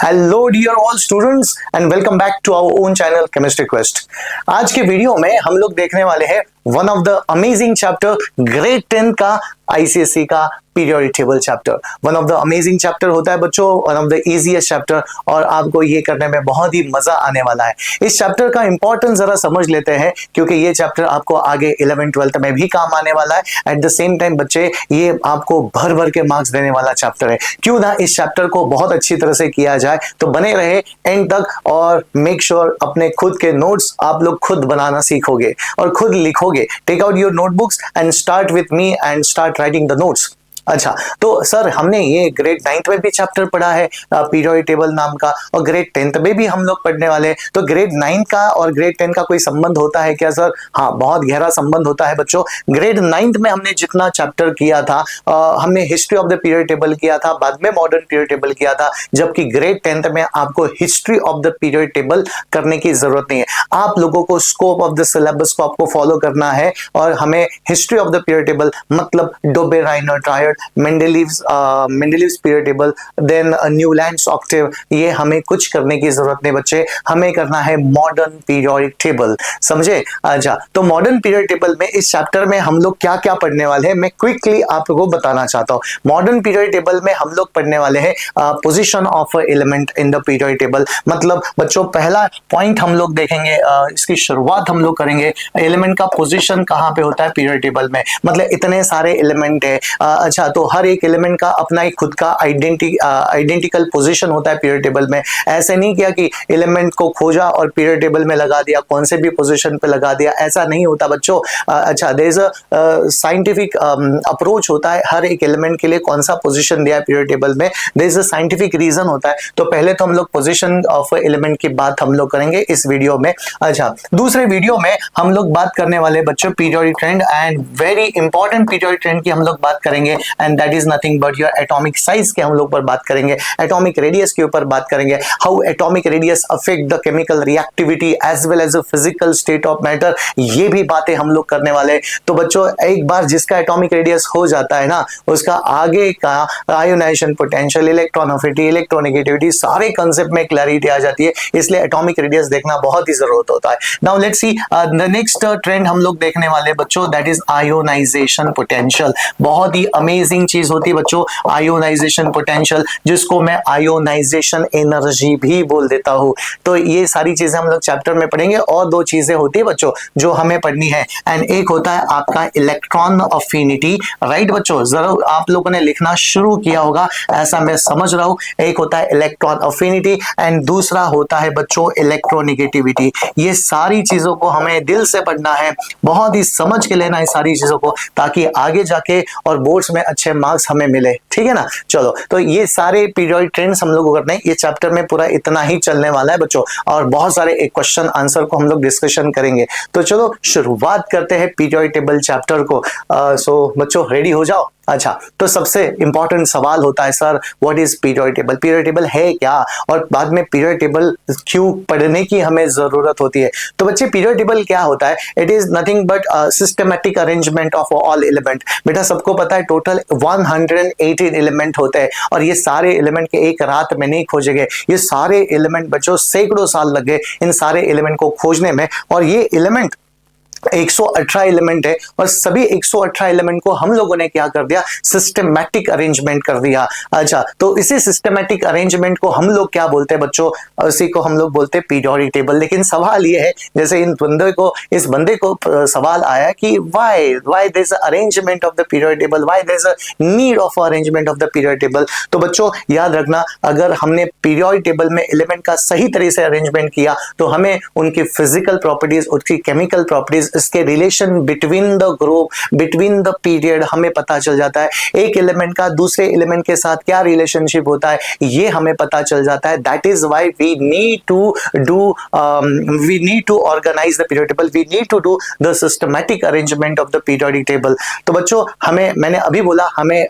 Hello dear all students and welcome back to our own channel chemistry quest. आज के video में हम लोग देखने वाले हैं one of the amazing chapter grade 10 का आईसीएसई का periodic table chapter. One of the amazing chapter होता है बच्चों, one of the easiest chapter, और आपको ये करने में बहुत ही मजा आने वाला है। इस चैप्टर का इंपॉर्टेंस जरा समझ लेते हैं क्योंकि ये चैप्टर आपको आगे 11th-12th में भी काम आने वाला है। एट द सेम टाइम बच्चे ये आपको भर भर के मार्क्स देने वाला चैप्टर है। क्यों ना इस चैप्टर को बहुत अच्छी तरह से किया जाए, तो बने रहे एंड तक और मेक श्योर अपने खुद के नोट्स आप लोग खुद बनाना सीखोगे और खुद लिखोगे। Take out your notebooks and start with me and start writing the notes. अच्छा, तो सर हमने ये ग्रेड 9th में भी चैप्टर पढ़ा है पीरियोडिक टेबल नाम का, और ग्रेड 10th में भी हम लोग पढ़ने वाले हैं। तो ग्रेड 9 का और ग्रेड 10 का कोई संबंध होता है क्या सर? हाँ, बहुत गहरा संबंध होता है बच्चों। ग्रेड 9th में हमने जितना चैप्टर किया था, हमने history of the periodic table किया था, बाद में मॉडर्न पीरियोडिक टेबल किया था, जबकि ग्रेड 10th में आपको history of the periodic table करने की जरूरत नहीं है। आप लोगों को स्कोप ऑफ द सिलेबस को आपको फॉलो करना है और हमें history of the periodic table मतलब Dobereiner triad, Mendeleev's periodic table, then Newlands octave, ये हमें कुछ करने की जरूरत नहीं बच्चे। हमें करना है मॉडर्न पीरियोडिक टेबल, समझे? अच्छा, तो मॉडर्न पीरियोडिक टेबल में इस चैप्टर में हम लोग क्या क्या पढ़ने वाले हैं मैं क्विकली आप लोगों को बताना चाहता हूं। मॉडर्न पीरियोडिक टेबल में हम लोग पढ़ने वाले हैं position of element in the periodic table. मतलब बच्चों पहला पॉइंट हम लोग देखेंगे, इसकी शुरुआत हम लोग करेंगे, एलिमेंट का पोजीशन कहां पे होता है पीरियोडिक टेबल में। मतलब इतने सारे एलिमेंट है, अच्छा, तो हर एक एलिमेंट का अपना एक खुद का आइडेंटिकल पोजीशन होता है पीरियोडिक टेबल में। ऐसे नहीं किया कि एलिमेंट को खोजा और पीरियोडिक टेबल में लगा दिया, कौन से भी पोजीशन पे लगा दिया, ऐसा नहीं होता बच्चों। अच्छा, there is a scientific approach होता है हर एक एलिमेंट के लिए, कौन सा पोजीशन दिया है पीरियोडिक टेबल में, there is a scientific reason होता है। तो पहले तो हम लोग पोजीशन ऑफ एलिमेंट की बात हम लोग करेंगे इस वीडियो में। अच्छा, दूसरे वीडियो में हम लोग बात करने वाले बच्चों periodic trend, and very important periodic trend की हम लोग बात करेंगे, and that is nothing but your atomic size के हम लोग पर बात करेंगे, एटॉमिक रेडियस के ऊपर बात करेंगे, how atomic radius affect the chemical reactivity as well as the physical state of matter. ये भी बातें हम लोग करने वाले हैं। तो बच्चों एक बार जिसका एटॉमिक रेडियस हो जाता है ना, उसका आगे का आयोनाइजेशन पोटेंशियल, इलेक्ट्रॉनिसिटी, इलेक्ट्रोनेगेटिविटी, सारे कंसेप्ट में क्लैरिटी आ जाती है। इसलिए एटॉमिक रेडियस देखना बहुत ही जरूरत होता है। Now let's see the next trend हम लोग देखने वाले बच्चों, दैट इज आयोनाइजेशन पोटेंशियल। बहुत ही अमेजिंग चीज होती है बच्चों आयोनाइजेशन पोटेंशियल, जिसको मैं आयोनाइजेशन एनर्जी भी बोल देता हूं। तो ये सारी चीजें हम लोग चैप्टर में पढ़ेंगे। और दो चीजें होती है बच्चों जो हमें पढ़नी है, एंड एक होता है आपका इलेक्ट्रॉन अफिनिटी। राइट बच्चों, जरूर आप लोगों ने लिखना शुरू किया होगा, ऐसा मैं समझ रहा हूं। एक होता है इलेक्ट्रॉन अफिनिटी एंड दूसरा होता है बच्चों इलेक्ट्रोनेगेटिविटी। ये सारी चीजों को हमें दिल से पढ़ना है, बहुत ही समझ के लेना है सारी चीजों को, ताकि आगे जाके और बोर्ड्स में अच्छे मार्क्स हमें मिले, ठीक है ना। चलो, तो ये सारे पीरियोडिक ट्रेंड्स हम लोग को करने हैं। ये चैप्टर में पूरा इतना ही चलने वाला है बच्चों, और बहुत सारे एक क्वेश्चन आंसर को हम लोग डिस्कशन करेंगे। तो चलो शुरुआत करते हैं पीरियोडिक टेबल चैप्टर को। सो बच्चों रेडी हो जाओ। अच्छा, तो सबसे इंपॉर्टेंट सवाल होता है sir what is periodic table, periodic table है क्या, और बाद में पीरियोडिक टेबल क्यों पढ़ने की हमें जरूरत होती है। तो बच्चे पीरियोडिक टेबल क्या होता है? It is nothing but systematic arrangement of all element. बेटा सबको पता है टोटल 118 एलिमेंट होते हैं, और ये सारे एलिमेंट के एक रात में नहीं खोजे गए। ये सारे एलिमेंट बच्चों सैकड़ों साल लगे इन सारे एलिमेंट को खोजने में, और ये एलिमेंट 118 एलिमेंट है, और सभी 118 एलिमेंट को हम लोगों ने क्या कर दिया, सिस्टमैटिक अरेंजमेंट कर दिया। अच्छा, तो इसी सिस्टमैटिक अरेंजमेंट को हम लोग क्या बोलते हैं बच्चों? उसी को हम लोग बोलते हैं पीरियोडिक टेबल। लेकिन सवाल ये है, जैसे इस बंदे को सवाल आया कि why there is arrangement of the periodic table, why there is a need of arrangement of the periodic table. तो बच्चों याद रखना, अगर हमने पीरियोडिक टेबल में एलिमेंट का सही तरीके से अरेंजमेंट किया, तो हमें उनकी फिजिकल प्रॉपर्टीज, उसकी केमिकल प्रॉपर्टीज, इसके relation between the group, between the period हमें पता चल जाता है। एक एलिमेंट का दूसरे एलिमेंट के साथ क्या रिलेशनशिप होता है, ये हमें पता चल जाता है। That is why we need to organise the periodic table, we need to do the systematic arrangement of the periodic table. तो बच्चों मैंने अभी बोला, हमें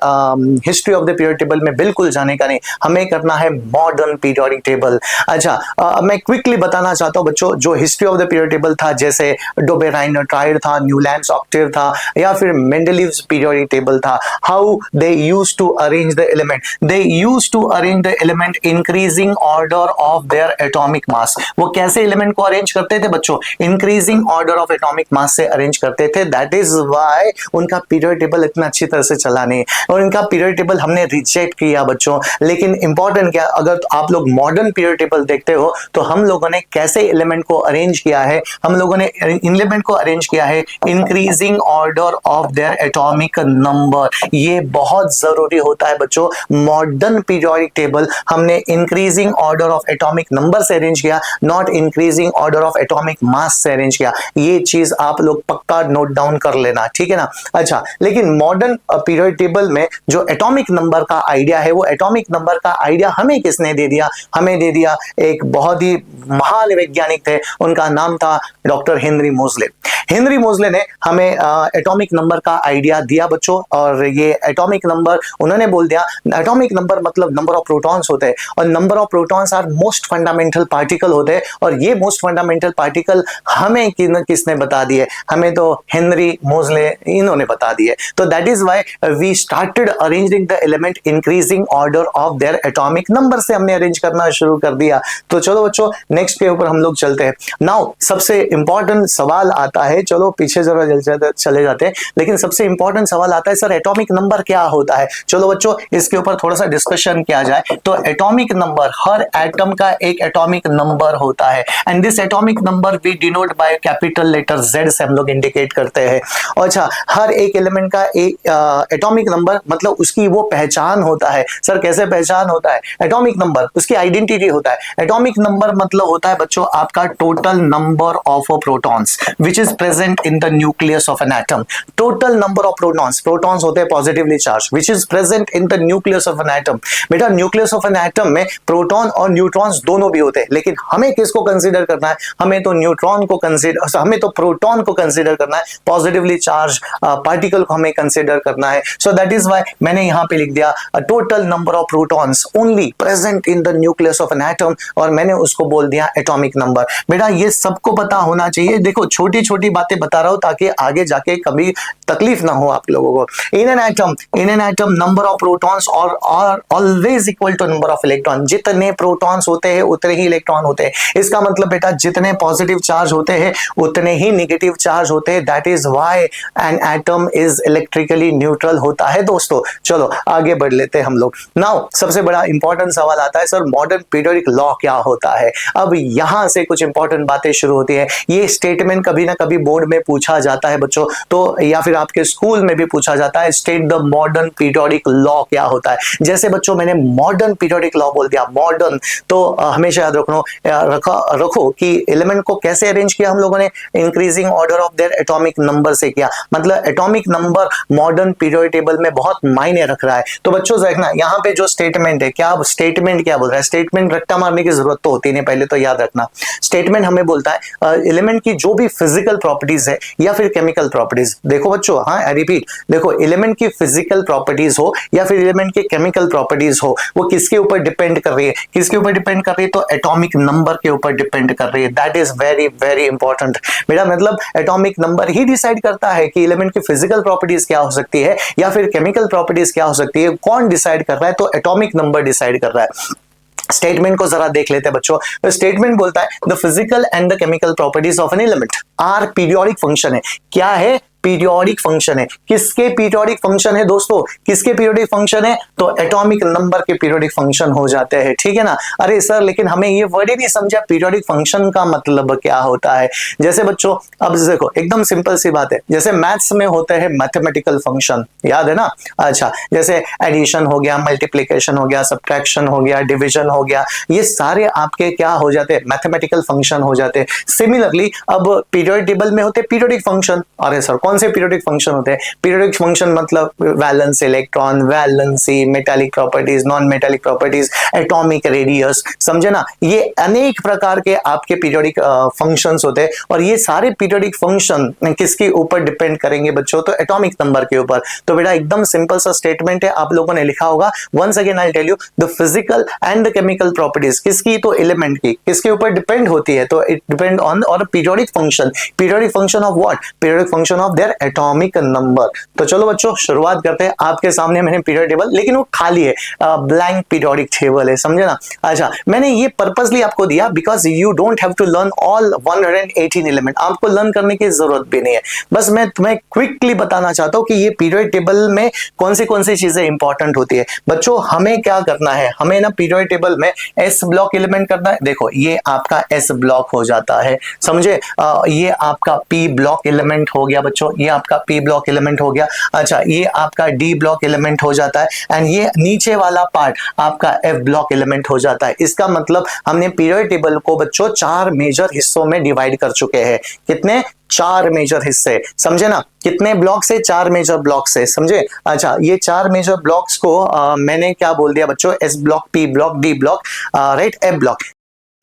history of the periodic table में बिल्कुल जाने का नहीं, हमें करना है मॉडर्न पीरियोडिक टेबल। अच्छा, मैं क्विकली बताना चाहता हूं बच्चों, जो history of the periodic table था, जैसे डोबे-राइनर ट्राइड था, न्यूलैंड्स ऑक्टेव था, या फिर मेंडलीव्स पीरियोडिक टेबल था. How they used to arrange the element, they used to arrange the element increasing order of their atomic mass. वो कैसे element को अरेंज करते थे बच्चों? Increasing order of atomic mass से अरेंज करते थे. दैट इज व्हाई उनका पीरियोडिक टेबल इतना अच्छी तरह से चला नहीं, और इनका पीरियोडिक टेबल हमने रिजेक्ट किया बच्चों. लेकिन इंपॉर्टेंट क्या, अगर आप लोग मॉडर्न पीरियोडिक टेबल देखते हो तो हम लोगों ने कैसे एलिमेंट को अरेंज किया है, हम लोगों ने एलिमेंट को अरेंज किया है increasing order of their atomic number. ये बहुत जरूरी होता है बच्चों. मॉडर्न पीरियोडिक टेबल हमने increasing order of atomic number से अरेंज किया, not increasing order of atomic mass से अरेंज किया. ये चीज आप लोग पक्का नोट डाउन कर लेना, ठीक है ना. अच्छा, लेकिन मॉडर्न पीरियोडिक टेबल में जो एटॉमिक नंबर का आइडिया है, वो एटॉमिक नंबर का आइडिया हमें किसने दे दिया? हमें दे दिया एक बहुत ही महान वैज्ञानिक थे, उनका नाम था डॉक्टर हेनरी मोज़ले. हेनरी मोज़ले ने हमें एटॉमिक नंबर का आइडिया दिया बच्चों, और ये एटॉमिक नंबर उन्होंने बोल दिया, एटॉमिक नंबर मतलब नंबर ऑफ प्रोटॉन्स होते हैं, और number of protons are most fundamental particle होते हैं. और ये मोस्ट फंडामेंटल पार्टिकल हमें किसने बता दिए? हमें तो हेनरी मोज़ले इन्होंने बता दिए. तो that is why we started arranging the element increasing order of their atomic number से हमने अरेंज करना शुरू कर दिया. तो चलो बच्चों, नेक्स्ट के ऊपर हम लोग चलते हैं. नाउ सबसे इंपॉर्टेंट सवाल आता है, चलो पीछे जरा चले जाते हैं, लेकिन सबसे इंपॉर्टेंट सवाल आता है, सर एटॉमिक नंबर क्या होता है? चलो बच्चों, इसके ऊपर थोड़ा सा डिस्कशन किया जाए. तो एटॉमिक नंबर, हर एटम का एक एटॉमिक नंबर होता है, and this atomic number we denote by capital letter Z से हम लोग इंडिकेट करते हैं. अच्छा, हर एक एलिमेंट का एक एटॉमिक नंबर मतलब उसकी वो पहचान होता है. सर कैसे पहचान होता है? एटॉमिक नंबर उसकी आइडेंटिटी होता है. एटॉमिक नंबर मतलब होता है बच्चों आपका total number of protons which is present in the nucleus of an atom. Total number of protons, protons होते हैं positively charge, which is present in the nucleus of an atom. बेटा nucleus of an atom में proton और neutrons दोनों भी होते हैं, लेकिन हमें किसको कंसीडर करना है? हमें तो न्यूट्रॉन को कंसीडर, हमें तो प्रोटॉन को कंसीडर करना है, पॉजिटिवली चार्ज पार्टिकल को हमें कंसीडर करना है. सो दैट इज व्हाई मैंने यहां पे लिख दिया total number of protons only present in the nucleus of an atom, और मैंने उसको बोल दिया एटॉमिक नंबर. बेटा ये सबको पता होना चाहिए. देखो छोटी छोटी बातें बता रहा हूं ताकि आगे जाके कभी तकलीफ ना हो आप लोगों को. In an atom number of protons are always equal to number of electron. जितने प्रोटॉन्स होते हैं उतने ही इलेक्ट्रॉन होते हैं. इसका मतलब बेटा जितने पॉजिटिव चार्ज होते हैं उतने ही नेगेटिव चार्ज होते हैं. That is why an atom is electrically neutral होता है दोस्तों. चलो आगे बढ़ लेते हैं हम लोग. नाउ सबसे बड़ा इंपॉर्टेंट सवाल आता है, सर मॉडर्न पीरियोडिक लॉ क्या होता है? अब यहां से कुछ इंपॉर्टेंट बातें शुरू होती है. ये स्टेटमेंट कभी ना कभी बोर्ड में पूछा जाता है बच्चों, तो या फिर आपके स्कूल में भी पूछा जाता है, state the modern periodic law क्या होता है. जैसे बच्चों मैंने मॉडर्न पीरियोडिक लॉ बोल दिया, मॉडर्न, तो हमेशा याद रखो कि एलिमेंट को कैसे अरेंज किया हम लोगों ने? Increasing order of their atomic number से किया. मतलब atomic number modern periodic table में बहुत मायने रख रहा है. तो बच्चों देखना यहाँ पे जो स्टेटमेंट है, क्या स्टेटमेंट क्या बोल रहा है? स्टेटमेंट रट्टा मारने की जरूरत तो होती नहीं, पहले तो याद रखना. स्टेटमेंट हमें बोलता है एलिमेंट की जो भी फिजिकल प्रॉपर्टीज है या फिर केमिकल प्रॉपर्टीज. देखो बच्चों, हाँ आई रिपीट, देखो एलिमेंट की फिजिकल प्रॉपर्टीज हो या फिर एलिमेंट की केमिकल प्रॉपर्टीज हो, वो किसके ऊपर डिपेंड कर रही है? किसके ऊपर डिपेंड कर रही है? तो एटॉमिक नंबर के ऊपर डिपेंड कर रही है. That is very very important. मेरा मतलब एटॉमिक नंबर ही डिसाइड करता है कि एलिमेंट की फिजिकल प्रॉपर्टीज क्या हो सकती है या फिर केमिकल प्रॉपर्टीज क्या हो सकती है. कौन डिसाइड कर रहा है? तो एटॉमिक नंबर डिसाइड कर रहा है. स्टेटमेंट को जरा देख लेते हैं बच्चों. स्टेटमेंट बोलता है the physical and the chemical properties of an element are periodic function है. क्या है? पीरियोडिक फंक्शन है. किसके पीरियोडिक फंक्शन है दोस्तों? किसके पीरियोडिक फंक्शन है? तो एटॉमिक नंबर के पीरियोडिक फंक्शन हो जाते हैं. ठीक है ना? अरे सर लेकिन हमें ये वर्ड ही नहीं समझा, पीरियोडिक फंक्शन का मतलब क्या होता है. जैसे बच्चों अब देखो एकदम सिंपल सी बात है, जैसे मैथ्स में होते हैं मैथमेटिकल फंक्शन, याद है ना? अच्छा, जैसे एडिशन हो गया, मल्टीप्लिकेशन हो गया, सब्ट्रैक्शन हो गया, डिविजन हो गया, ये सारे आपके क्या हो जाते हैं? मैथमेटिकल फंक्शन हो जाते हैं. सिमिलरली अब पीरियोडिक टेबल में होते हैं पीरियोडिक फंक्शन. अरे सर कौन कौन से पीरियोडिक फंक्शन होते हैं? पीरियोडिक फंक्शन मतलब valence electron, valency, metallic properties, non metallic properties, atomic radius, समझे ना? ये अनेक प्रकार के आपके पीरियोडिक फंक्शंस होते हैं और ये सारे पीरियोडिक फंक्शन किसके ऊपर डिपेंड करेंगे बच्चों? तो एटॉमिक नंबर के ऊपर। तो बेटा एकदम सिंपल सा स्टेटमेंट है, आप लोगों ने लिखा होगा। Once again I tell you, the physical and the chemical properties किसकी? तो एलिमेंट की किसके ऊपर डिपेंड होती है? तो इट डिपेंड ऑन और periodic function of what? Periodic function of their atomic number. तो चलो बच्चों शुरुआत करते हैं। आपके सामने मैंने पीरियोडिक टेबल, लेकिन वो खाली है, ब्लैंक पीरियोडिक टेबल है, समझे ना? अच्छा, मैंने ये पर्पसली आपको दिया because you don't have to learn all 118 element, आपको लर्न करने की जरूरत भी नहीं है। बस मैं तुम्हें क्विकली बताना चाहता हूं कि ये पीरियोडिक टेबल में कौन सी चीजें इंपॉर्टेंट होती है। बच्चों हमें क्या करना है? हमें ना पीरियोडिक टेबल में एस ब्लॉक एलिमेंट करना है। देखो ये आपका एस ब्लॉक हो जाता है, समझे? ये आपका पी ब्लॉक एलिमेंट हो गया बच्चों, ये आपका पी ब्लॉक एलिमेंट हो गया। अच्छा, ये आपका डी ब्लॉक एलिमेंट हो जाता है एंड ये नीचे वाला पार्ट आपका एफ ब्लॉक एलिमेंट हो जाता है। इसका मतलब हमने पीरियोडिक टेबल को बच्चों 4 मेजर हिस्सों में डिवाइड कर चुके हैं। कितने? 4 मेजर हिस्से, समझे ना? कितने ब्लॉक से? 4 मेजर ब्लॉक से, समझे? अच्छा, ये 4 मेजर ब्लॉक्स को मैंने क्या बोल दिया बच्चों? S block, P block, D block, right, F block,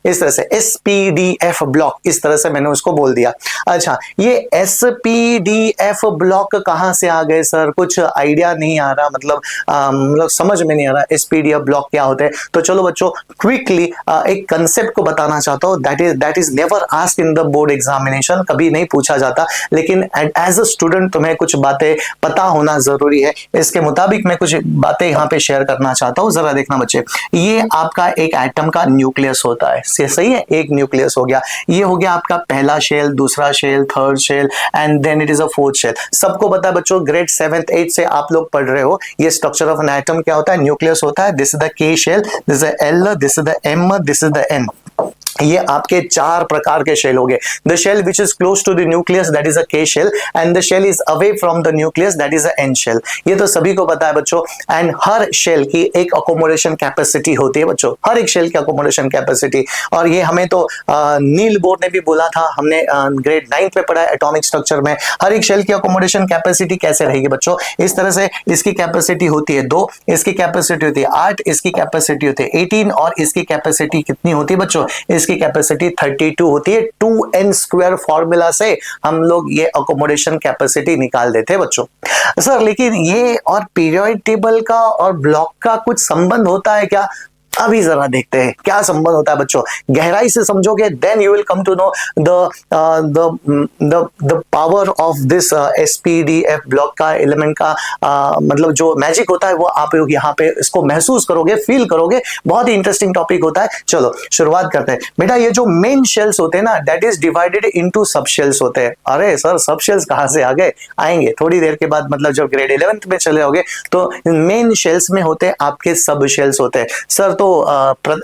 इस तरह से एसपीडीएफ ब्लॉक, इस तरह से मैंने उसको बोल दिया। अच्छा, ये एसपीडीएफ ब्लॉक कहां से आ गए सर? कुछ आइडिया नहीं आ रहा, मतलब समझ में नहीं आ रहा एसपीडीएफ ब्लॉक क्या होते हैं। तो चलो बच्चों क्विकली एक कंसेप्ट को बताना चाहता हूं, that is never asked in the board examination, कभी नहीं पूछा जाता, लेकिन एज अ स्टूडेंट तुम्हें कुछ बातें पता होना जरूरी है। इसके मुताबिक मैं कुछ बातें यहाँ पे शेयर करना चाहता हूँ, जरा देखना बच्चे। ये आपका एक एटम का न्यूक्लियस होता है, सही है, एक न्यूक्लियस हो गया। ये हो गया आपका पहला शेल, दूसरा shell, third shell and then it is a fourth shell. सबको पता है बच्चों, ग्रेड 7th 8th से आप लोग पढ़ रहे हो, ये स्ट्रक्चर ऑफ एन एटम क्या होता है? न्यूक्लियस होता है। This is the K shell, this is the L, this is the M, this is the N. ये आपके 4 प्रकार के शेल हो गए। The shell which is close to the nucleus that is a K shell and the shell is away from the nucleus that is a N shell. ये तो सभी को पता है बच्चों। एंड हर शेल की एक अकोमोडेशन कैपेसिटी होती है बच्चों, हर एक शेल की अकोमोडेशन कैपेसिटी। और ये हमें तो नील बोर ने भी बोला था, हमने ग्रेड 9th में पढ़ा है एटॉमिक स्ट्रक्चर में। हर एक शेल की अकोमोडेशन कैपेसिटी कैसे रहेगी बच्चों? इस तरह से इसकी कैपेसिटी होती है 2, इसकी कैपेसिटी होती है 8, इसकी कैपेसिटी होती है 18 और इसकी कैपेसिटी कितनी होती है बच्चों? इसकी कैपेसिटी 32 होती है। 2n² फॉर्मूला से हम लोग ये अकोमोडेशन कैपेसिटी निकाल देते हैं बच्चों। सर लेकिन ये और पीरियोडिक टेबल का और ब्लॉक का कुछ संबंध होता है क्या? अभी जरा देखते हैं क्या संबंध होता है बच्चों। गहराई से समझोगे then you will come to know the power of this SPDF block का एलिमेंट का मतलब जो मैजिक होता है वो आप लोग यहाँ पे इसको महसूस करोगे, फील करोगे। बहुत ही इंटरेस्टिंग टॉपिक होता है। चलो शुरुआत करते हैं बेटा। ये जो मेन शेल्स होते हैं ना, दैट इज डिवाइडेड इनटू सब शेल्स होते हैं। अरे सर सब शेल्स कहाँ से आ गए? आएंगे थोड़ी देर के बाद, मतलब जब ग्रेड 11th में चले होगे तो मेन शेल्स में होते हैं आपके सब शेल्स होते हैं। सर तो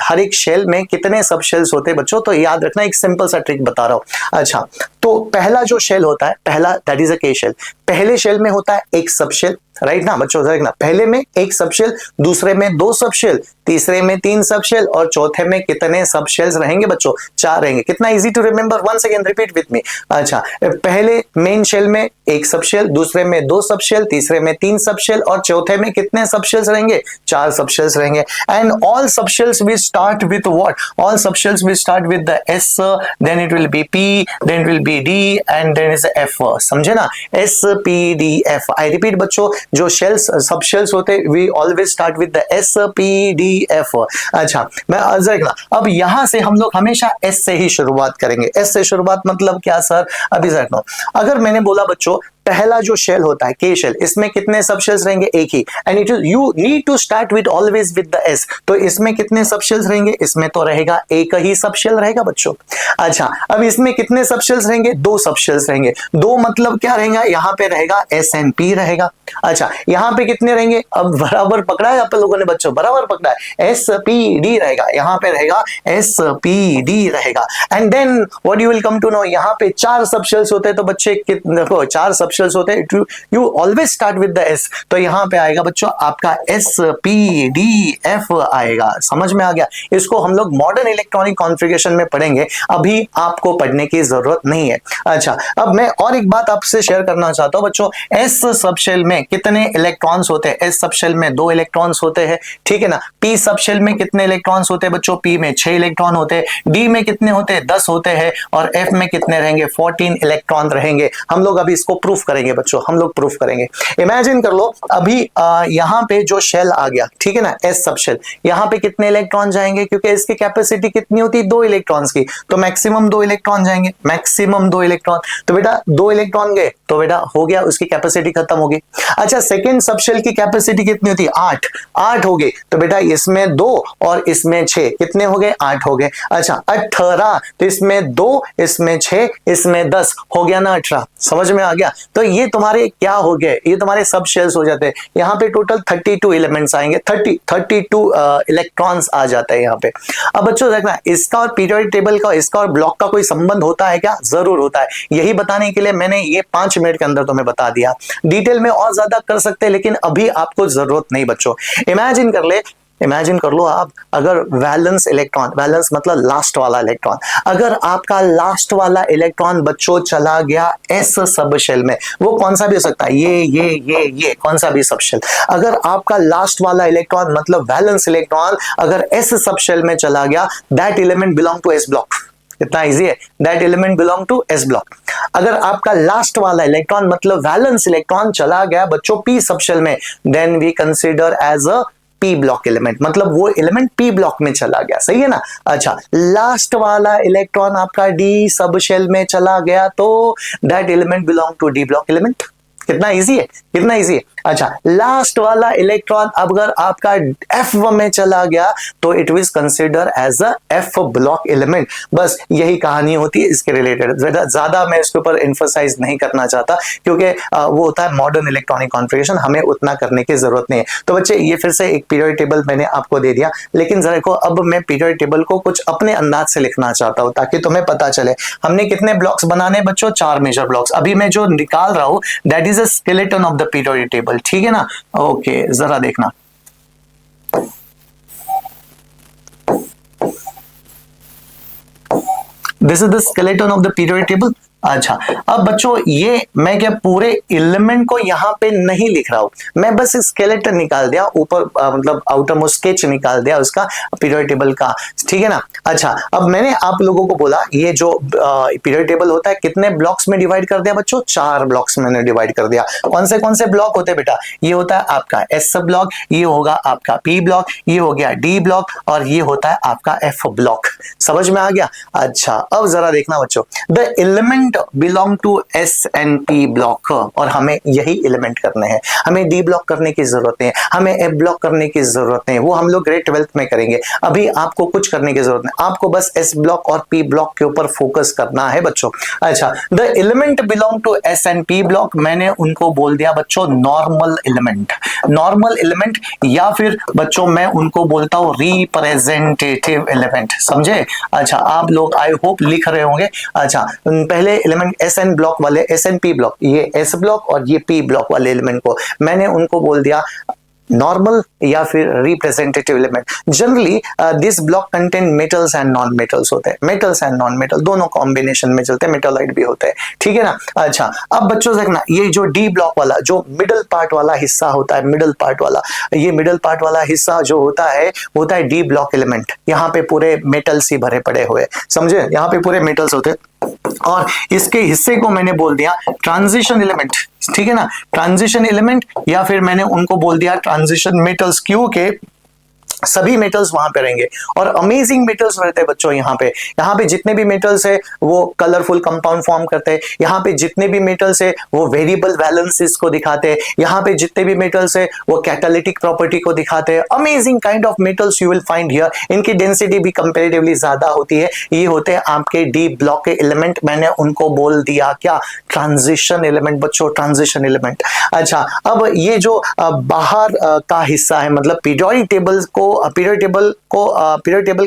हर एक शेल में कितने सब शेल्स होते हैं बच्चों? तो याद रखना, एक सिंपल सा ट्रिक बता रहा हूं। अच्छा, तो पहला जो शेल होता है, पहला that is a K shell. पहले शेल में होता है एक सब शेल, राइट ना बच्चों? देखना, पहले में एक सब शेल, दूसरे में 2 सब शेल, तीसरे में 3 सब शेल और चौथे में कितने सब शेल्स रहेंगे बच्चों? 4 रहेंगे। कितना easy to remember, once again repeat with me. अच्छा, पहले मेन शेल में एक सब शेल, दूसरे में 2 सब शेल, तीसरे में 3 सब शेल और चौथे में कितने सब शेल्स रहेंगे? 4 सब शेल्स रहेंगे। एंड ऑल सब shells will start with what? All सब shells will start with the S, then it will be P, then it will be D and then is F। समझे ना? S P D F। I repeat बच्चों, जो shells सब shells होते we always start with the S P D F। अच्छा, मैं देखना, अब यहां से हम लोग हमेशा S से ही शुरुआत करेंगे। S से शुरुआत मतलब क्या सर? अभी देखना, अगर मैंने बोला बच्चों पहला जो शेल होता है के शेल, इसमें कितने सब शेल्स रहेंगे? एक ही। And it is you need to start with always with the S. तो इसमें कितने सब शेल्स रहेंगे? इसमें तो रहेगा एक ही सब शेल रहेगा बच्चों। अच्छा, अब इसमें कितने सब शेल्स रहेंगे? 2 सब शेल्स रहेंगे। 2 मतलब क्या रहेगा? यहाँ पे रहेगा एस एंड पी रहेगा। अच्छा, यहाँ पे कितने रहेंगे? अब बराबर पकड़ा है आप लोगों ने बच्चों, बराबर पकड़ा है, एस पी डी रहेगा। यहाँ पे रहेगा एस पी डी रहेगा। And then what you will come to know, यहाँ पे 4 सब शेल्स होते हैं। तो बच्चे देखो 4 सब शेल्स होते हैं, you always start with the S, तो यहाँ पे आएगा बच्चों आपका SPDF आएगा। समझ में आ गया? इसको हम लोग मॉडर्न इलेक्ट्रॉनिक कॉन्फ़िगरेशन में पढ़ेंगे, अभी आपको पढ़ने की जरूरत नहीं है। अच्छा, अब मैं और एक बात आपसे शेयर करना चाहता हूं बच्चों, एस सबशेल में कितने इलेक्ट्रॉन्स होते हैं? एस सबशेल में 2 इलेक्ट्रॉन्स होते हैं, ठीक है ना। पी सबशेल में कितने इलेक्ट्रॉन्स होते हैं बच्चों? पी में 6 इलेक्ट्रॉन होते हैं। डी में कितने होते हैं? 10 होते हैं। और एफ में कितने रहेंगे? 14 इलेक्ट्रॉन रहेंगे। हम लोग अभी इसको प्रूफ करेंगे बच्चों, हम लोग प्रूफ करेंगे। इमेजिन कर लो अभी यहां पे जो शेल आ गया, ठीक है ना, एस सबशेल, यहां पे कितने इलेक्ट्रॉन जाएंगे? क्योंकि इसकी कैपेसिटी कितनी होती है? 2 इलेक्ट्रॉन्स की, तो मैक्सिमम 2 इलेक्ट्रॉन जाएंगे, मैक्सिमम 2 इलेक्ट्रॉन। तो बेटा 2 इलेक्ट्रॉन गए तो बेटा हो गया, उसकी कैपेसिटी खत्म होगी। अच्छा, सेकंड सबशेल की कैपेसिटी कितनी होती है? 8 हो गई, तो बेटा इसमें 2 और इसमें 6, कितने हो गए? 8 हो गए। अच्छा 18, तो इसमें 2, इसमें 6, इसमें 10, हो गया ना 18। समझ में आ गया? तो ये तुम्हारे क्या हो गए? ये तुम्हारे सब शेल्स हो जाते हैं। यहाँ पे टोटल 32 एलिमेंट्स आएंगे, 32 इलेक्ट्रॉन्स आ जाता है यहाँ पे। अब बच्चों देखना, इसका और पीरियोडिक टेबल का, इसका और ब्लॉक का कोई संबंध होता है क्या? जरूर होता है। यही बताने के लिए मैंने ये 5 मिनट के अंदर तुम्हें बता दिया। डिटेल में और ज्यादा कर सकते हैं, लेकिन अभी आपको जरूरत नहीं बच्चों। इमेजिन कर लो आप, अगर वैलेंस इलेक्ट्रॉन, वैलेंस मतलब लास्ट वाला इलेक्ट्रॉन, अगर आपका लास्ट वाला इलेक्ट्रॉन बच्चों चला गया एस सब शेल में, वो कौन सा भी हो सकता है, ये कौन सा भी सब शेल, अगर आपका लास्ट वाला इलेक्ट्रॉन मतलब वैलेंस इलेक्ट्रॉन अगर एस सब शेल में चला गया, that element belong to S block. इतना इजी है, that element belong to S block. अगर आपका लास्ट वाला इलेक्ट्रॉन मतलब वैलेंस इलेक्ट्रॉन चला गया बच्चों पी सबशेल में, then we consider as a P block element, मतलब वो एलिमेंट पी ब्लॉक में चला गया। सही है ना? अच्छा, लास्ट वाला इलेक्ट्रॉन आपका डी सबशेल में चला गया तो that element belong to D block element. कितना इजी है, कितना इजी है। अच्छा, लास्ट वाला इलेक्ट्रॉन अगर आपका एफ में चला गया तो it will consider as a F block element. बस यही कहानी होती है इसके रिलेटेड। ज्यादा मैं इसके ऊपर एम्फसाइज नहीं करना चाहता, क्योंकि वो होता है मॉडर्न इलेक्ट्रॉनिक कॉन्फ़िगरेशन, हमें उतना करने की जरूरत नहीं है। तो बच्चे ये फिर से एक पीरियोडिक टेबल मैंने आपको दे दिया, लेकिन जरा देखो अब मैं पीरियोडिक टेबल को कुछ अपने अंदाज से लिखना चाहता हूं ताकि तुम्हें पता चले। हमने कितने ब्लॉक्स बनाने बच्चों? 4 मेजर ब्लॉक्स। अभी मैं जो निकाल रहा हूं that is a skeleton of the periodic table, ठीक है ना? ओके, जरा देखना, this is the skeleton of the periodic table. अच्छा, अब बच्चों ये मैं क्या पूरे एलिमेंट को यहाँ पे नहीं लिख रहा हूं, मैं बस स्केलेटन निकाल दिया ऊपर, मतलब आउटर मोस्ट स्केच निकाल दिया उसका पीरियोडिक टेबल का, ठीक है ना? अच्छा, अब मैंने आप लोगों को बोला ये जो पीरियोडिक टेबल होता है कितने ब्लॉक्स में डिवाइड कर दिया बच्चों? 4 ब्लॉक्स में डिवाइड कर दिया। कौन से ब्लॉक होते हैं बेटा? ये होता है आपका एस सब ब्लॉक, ये होगा आपका पी ब्लॉक, ये हो गया डी ब्लॉक, और ये होता है आपका एफ ब्लॉक। समझ में आ गया? अच्छा, अब जरा देखना बच्चों, the element belong to S and P block, और हमें यही एलिमेंट करने हैं, हमें डी ब्लॉक करने की जरूरत नहीं है, हमें एफ ब्लॉक करने की जरूरत नहीं है, वो हम लोग ग्रेड 12th में करेंगे। अभी आपको कुछ करने की जरूरत नहीं, आपको बस एस ब्लॉक और पी ब्लॉक के ऊपर फोकस करना है बच्चों। अच्छा, the element belong to S and P block, मैंने उनको बोल दिया बच्चों नॉर्मल एलिमेंट, नॉर्मल एलिमेंट, या फिर बच्चों मैं उनको बोलता हूं रिप्रेजेंटेटिव एलिमेंट। समझे? अच्छा, आप लोग आई होप लिख रहे होंगे। अच्छा, पहले एलिमेंट एस एन ब्लॉक वाले, एस एन पी ब्लॉक, ये एस ब्लॉक और ये पी ब्लॉक वाले एलिमेंट को मैंने उनको बोल दिया नॉर्मल या फिर representative element. Generally this block contain metals and non metals होते हैं, मेटल्स एंड नॉन मेटल दोनों कॉम्बिनेशन में चलते हैं, मेटालाइट भी होते हैं, ठीक है ना? अच्छा, अब बच्चों देखना, ये जो डी ब्लॉक वाला जो मिडल पार्ट वाला हिस्सा होता है, मिडल पार्ट वाला, ये मिडल पार्ट वाला हिस्सा जो होता है डी ब्लॉक एलिमेंट। यहाँ पे पूरे मेटल्स ही भरे पड़े हुए, समझे? यहाँ पे पूरे मेटल्स होते हैं, और इसके हिस्से को मैंने बोल दिया ट्रांजिशन एलिमेंट, ठीक है ना? ट्रांजिशन एलिमेंट, या फिर मैंने उनको बोल दिया ट्रांजिशन मेटल्स, क्योंकि सभी मेटल्स वहां पे रहेंगे और अमेजिंग मेटल्स रहते हैं बच्चों। यहाँ पे जितने भी मेटल्स है वो कलरफुल कंपाउंड फॉर्म करते हैं, यहाँ पे जितने भी मेटल्स है वो वेरिएबल वैलेंसीज को दिखाते हैं, यहाँ पे जितने भी मेटल्स है वो कैटालिटिक प्रॉपर्टी को दिखाते हैं। Amazing kind of metals you will find here, इनकी डेंसिटी भी कंपैरेटिवली ज्यादा होती है। ये होते हैं आपके डी ब्लॉक के एलिमेंट, मैंने उनको बोल दिया क्या? ट्रांजिशन एलिमेंट बच्चों, ट्रांजिशन एलिमेंट। अच्छा, अब ये जो बाहर का हिस्सा है, मतलब पीरियोडिक टेबल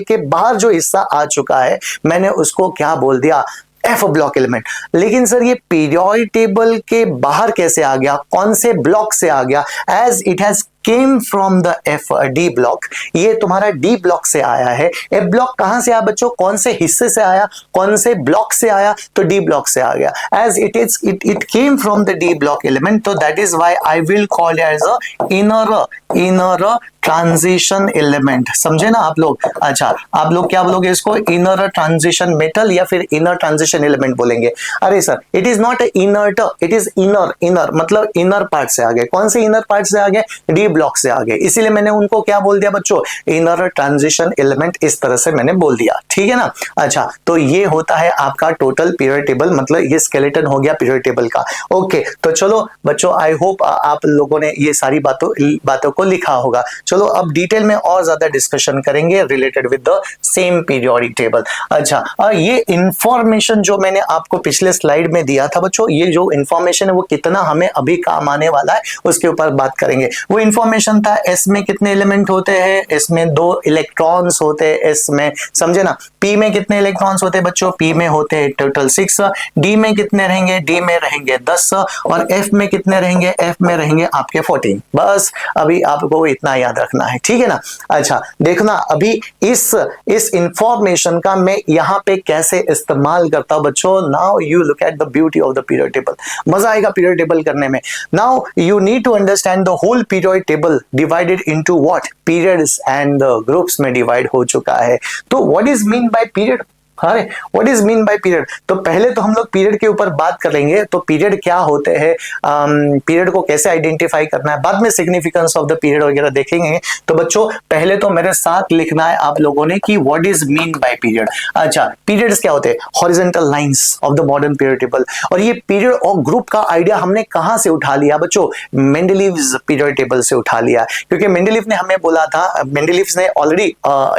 के बाहर जो हिस्सा आ चुका है, मैंने उसको क्या बोल दिया? F block element. लेकिन सर ये पीरियोडिक टेबल के बाहर कैसे आ गया, कौन से ब्लॉक से आ गया? As it has came from the F D block, ये तुम्हारा डी ब्लॉक से आया है। एफ ब्लॉक कहां से आया बच्चों, कौन से हिस्से से आया, कौन से ब्लॉक से आया? तो डी ब्लॉक से आ गया। As it came from the D block element, तो that is why I will call as a inner transition element. समझे ना आप लोग? अच्छा, आप लोग क्या बोलोगे इसको? इनर ट्रांजिशन मेटल या फिर इनर ट्रांजिशन एलिमेंट बोलेंगे। अरे sir it is not inert, it is inner मतलब इनर पार्ट से आ गए। कौन से इनर पार्ट से आ गए? डी ब्लॉक से आ गए। इसीलिए मैंने उनको क्या बोल दिया बच्चों? इनर ट्रांजिशन एलिमेंट, इस तरह से मैंने बोल दिया, ठीक है ना। अच्छा, तो ये होता है आपका टोटल पीरियड टेबल, मतलब ये स्केलेटन हो गया पीरियड टेबल का। ओके, तो चलो बच्चों, आई होप आप लोगों ने ये सारी बातों को लिखा होगा। चलो अब डिटेल में और ज्यादा डिस्कशन करेंगे related with the same periodic table. अच्छा, ये इंफॉर्मेशन जो मैंने आपको पिछले स्लाइड में दिया था बच्चों, ये जो इंफॉर्मेशन है वो कितना हमें अभी काम आने वाला है उसके ऊपर बात करेंगे। वो इंफॉर्मेशन था एस में कितने एलिमेंट होते हैं, इसमें 2 इलेक्ट्रॉन्स होते हैं एस में, समझे ना। पी में कितने इलेक्ट्रॉन्स होते हैं बच्चों? पी में होते हैं टोटल 6। डी में कितने रहेंगे? डी में रहेंगे 10। और एफ में कितने रहेंगे? एफ में रहेंगे आपके 14। बस अभी आपको इतना याद रखना है, ठीक है ना। अच्छा, देखना अभी इस इंफॉर्मेशन का मैं यहाँ पे कैसे इस्तेमाल करता हूं बच्चों। Now you look at the beauty of the period table. मजा आएगा पीरियड टेबल करने में। Now you need to understand the whole period table divided into what? Periods and groups में डिवाइड हो चुका है। तो what is mean by period? अरे what is mean by period? तो पहले तो हम लोग पीरियड के ऊपर बात करेंगे। तो पीरियड क्या होते हैं, पीरियड को कैसे आइडेंटिफाई करना है, बाद में सिग्निफिकेंस ऑफ द पीरियड वगैरह देखेंगे। तो बच्चों पहले तो मेरे साथ लिखना है आप लोगों ने कि what is mean by period. अच्छा, पीरियड्स क्या होते हैं? Horizontal lines of the modern period table. और ये पीरियड और ग्रुप का आइडिया हमने कहां से उठा लिया बच्चों? मेंडलीव्स पीरियड टेबल से उठा लिया, क्योंकि मेंडलीव ने हमें बोला था, मेंडलीव ने ऑलरेडी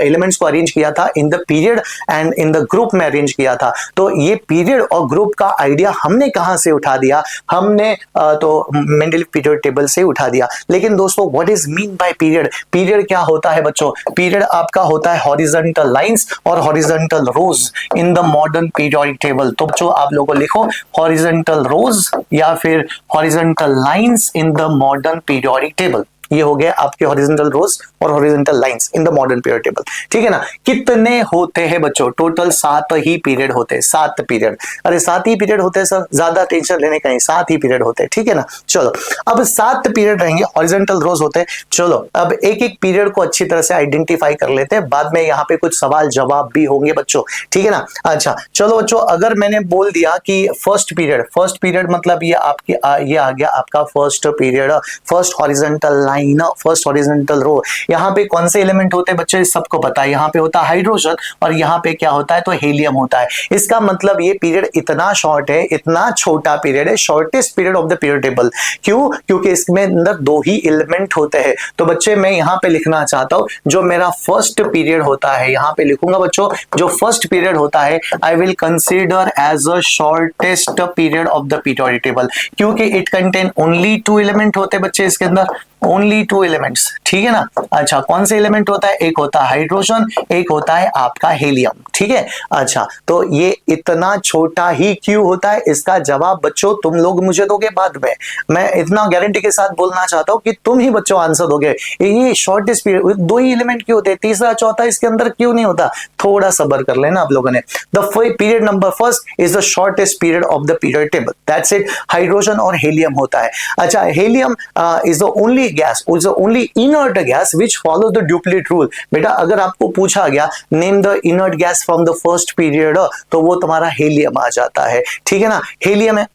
एलिमेंट्स को अरेंज किया था in the period and in the group में अरेंज किया था। तो ये पीरियड और ग्रुप का आइडिया हमने कहां से उठा दिया? हमने तो मेंडलीव पीरियड टेबल से उठा दिया। लेकिन दोस्तों what is mean by period? Period क्या होता है बच्चों? पीरियड आपका होता है हॉरिजॉन्टल लाइंस और horizontal rows in the modern periodic table. तो बच्चों आप लोगों को लिखो हॉरिजॉन्टल रोज या फिर horizontal lines in the modern periodic table. ये हो गया आपके हॉरिजॉन्टल रोज और horizontal lines in the modern period table, ठीक है ना। कितने होते हैं बच्चों? टोटल 7 ही पीरियड होते हैं, 7 पीरियड। अरे 7 ही पीरियड होते हैं सर, ज्यादा टेंशन लेने का नहीं, 7 ही पीरियड होते हैं, ठीक है ना। चलो अब 7 पीरियड रहेंगे, हॉरिजॉन्टल रोज होते हैं। चलो अब एक एक पीरियड को अच्छी तरह से आइडेंटिफाई कर लेते हैं, बाद में यहाँ पे कुछ सवाल जवाब भी होंगे बच्चों, ठीक है ना। अच्छा चलो बच्चों, अगर मैंने बोल दिया कि फर्स्ट पीरियड मतलब ये आपकी ये आ गया आपका first period, first horizontal line, first horizontal row. यहाँ पे कौन से एलिमेंट होते हैं बच्चे? सबको पता है, यहाँ पे होता है हाइड्रोजन और यहाँ पे क्या होता है? तो हीलियम होता है। इसका मतलब ये पीरियड इतना शॉर्ट है, इतना छोटा पीरियड है, shortest period of the period table. क्यों? क्योंकि इसमें अंदर 2 ही एलिमेंट होते हैं। तो बच्चे मैं यहाँ पे लिखना चाहता हूँ जो मेरा फर्स्ट पीरियड होता है, यहाँ पे लिखूंगा बच्चों जो फर्स्ट पीरियड होता है, I will consider as a shortest period of the periodic table, क्योंकि इट कंटेन ओनली 2 एलिमेंट होते हैं बच्चे इसके अंदर, ओनली 2 एलिमेंट्स, ठीक है ना। अच्छा कौन से एलिमेंट होता है? एक होता है हाइड्रोजन, एक होता है आपका हीलियम, ठीक है। अच्छा तो ये इतना छोटा ही क्यों होता है? इसका जवाब बच्चों तुम लोग मुझे दोगे बाद में। मैं इतना गारंटी के साथ बोलना चाहता हूं कि तुम ही बच्चों आंसर दोगे। ये शॉर्टेस्ट पीरियड 2 ही एलिमेंट क्यों होते हैं? तीसरा चौथा इसके अंदर क्यों नहीं होता? थोड़ा सब्र कर लेना आप लोगों ने। The period number first is the shortest period of the period table, that's it. Hydrogen और हीलियम होता है। अच्छा helium is the only gas is the only inert gas which follows the duplicate rule। बेटा अगर आपको पूछा गया name the inert gas from the first period तो वो तुम्हारा हीलियम आ जाता है, ठीक है ना। हीलियम है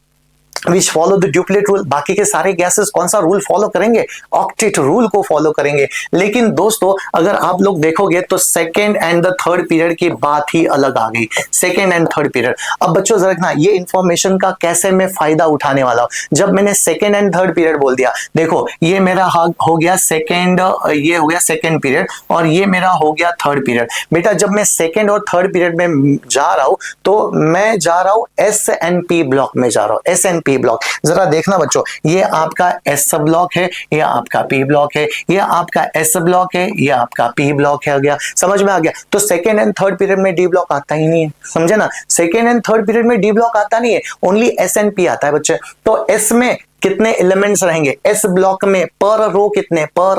which follow the duplicate rule। बाकी के सारे गैसेस कौन सा रूल फॉलो करेंगे? ऑक्टेट रूल को फॉलो करेंगे। लेकिन दोस्तों अगर आप लोग देखोगे तो second and the third period की बात ही अलग आ गई, सेकेंड एंड थर्ड पीरियड। अब बच्चों जरा ना ये इंफॉर्मेशन का कैसे मैं फायदा उठाने वाला हूं जब मैंने सेकेंड एंड थर्ड पीरियड बोल दिया। देखो ये मेरा हो गया सेकेंड, ये हो गया सेकेंड पीरियड और ये मेरा हो गया थर्ड पीरियड। बेटा जब मैं सेकेंड और थर्ड पीरियड में जा रहा हूं तो मैं जा रहा हूं SNP ब्लॉक में जा रहा हूं, SNP डी ब्लॉक। जरा देखना बच्चों, ये आपका एस ब्लॉक है, ये आपका पी ब्लॉक है, ये आपका एस ब्लॉक है, ये आपका पी ब्लॉक है। आ गया, समझ में आ गया। तो सेकेंड एंड थर्ड पीरियड में डी ब्लॉक आता ही नहीं है, समझे ना। सेकेंड एंड थर्ड पीरियड में डी ब्लॉक आता नहीं है, ओनली एस एंड पी आता है बच्चे। तो एस में कितने एलिमेंट्स रहेंगे, एस ब्लॉक में पर रो कितने, पर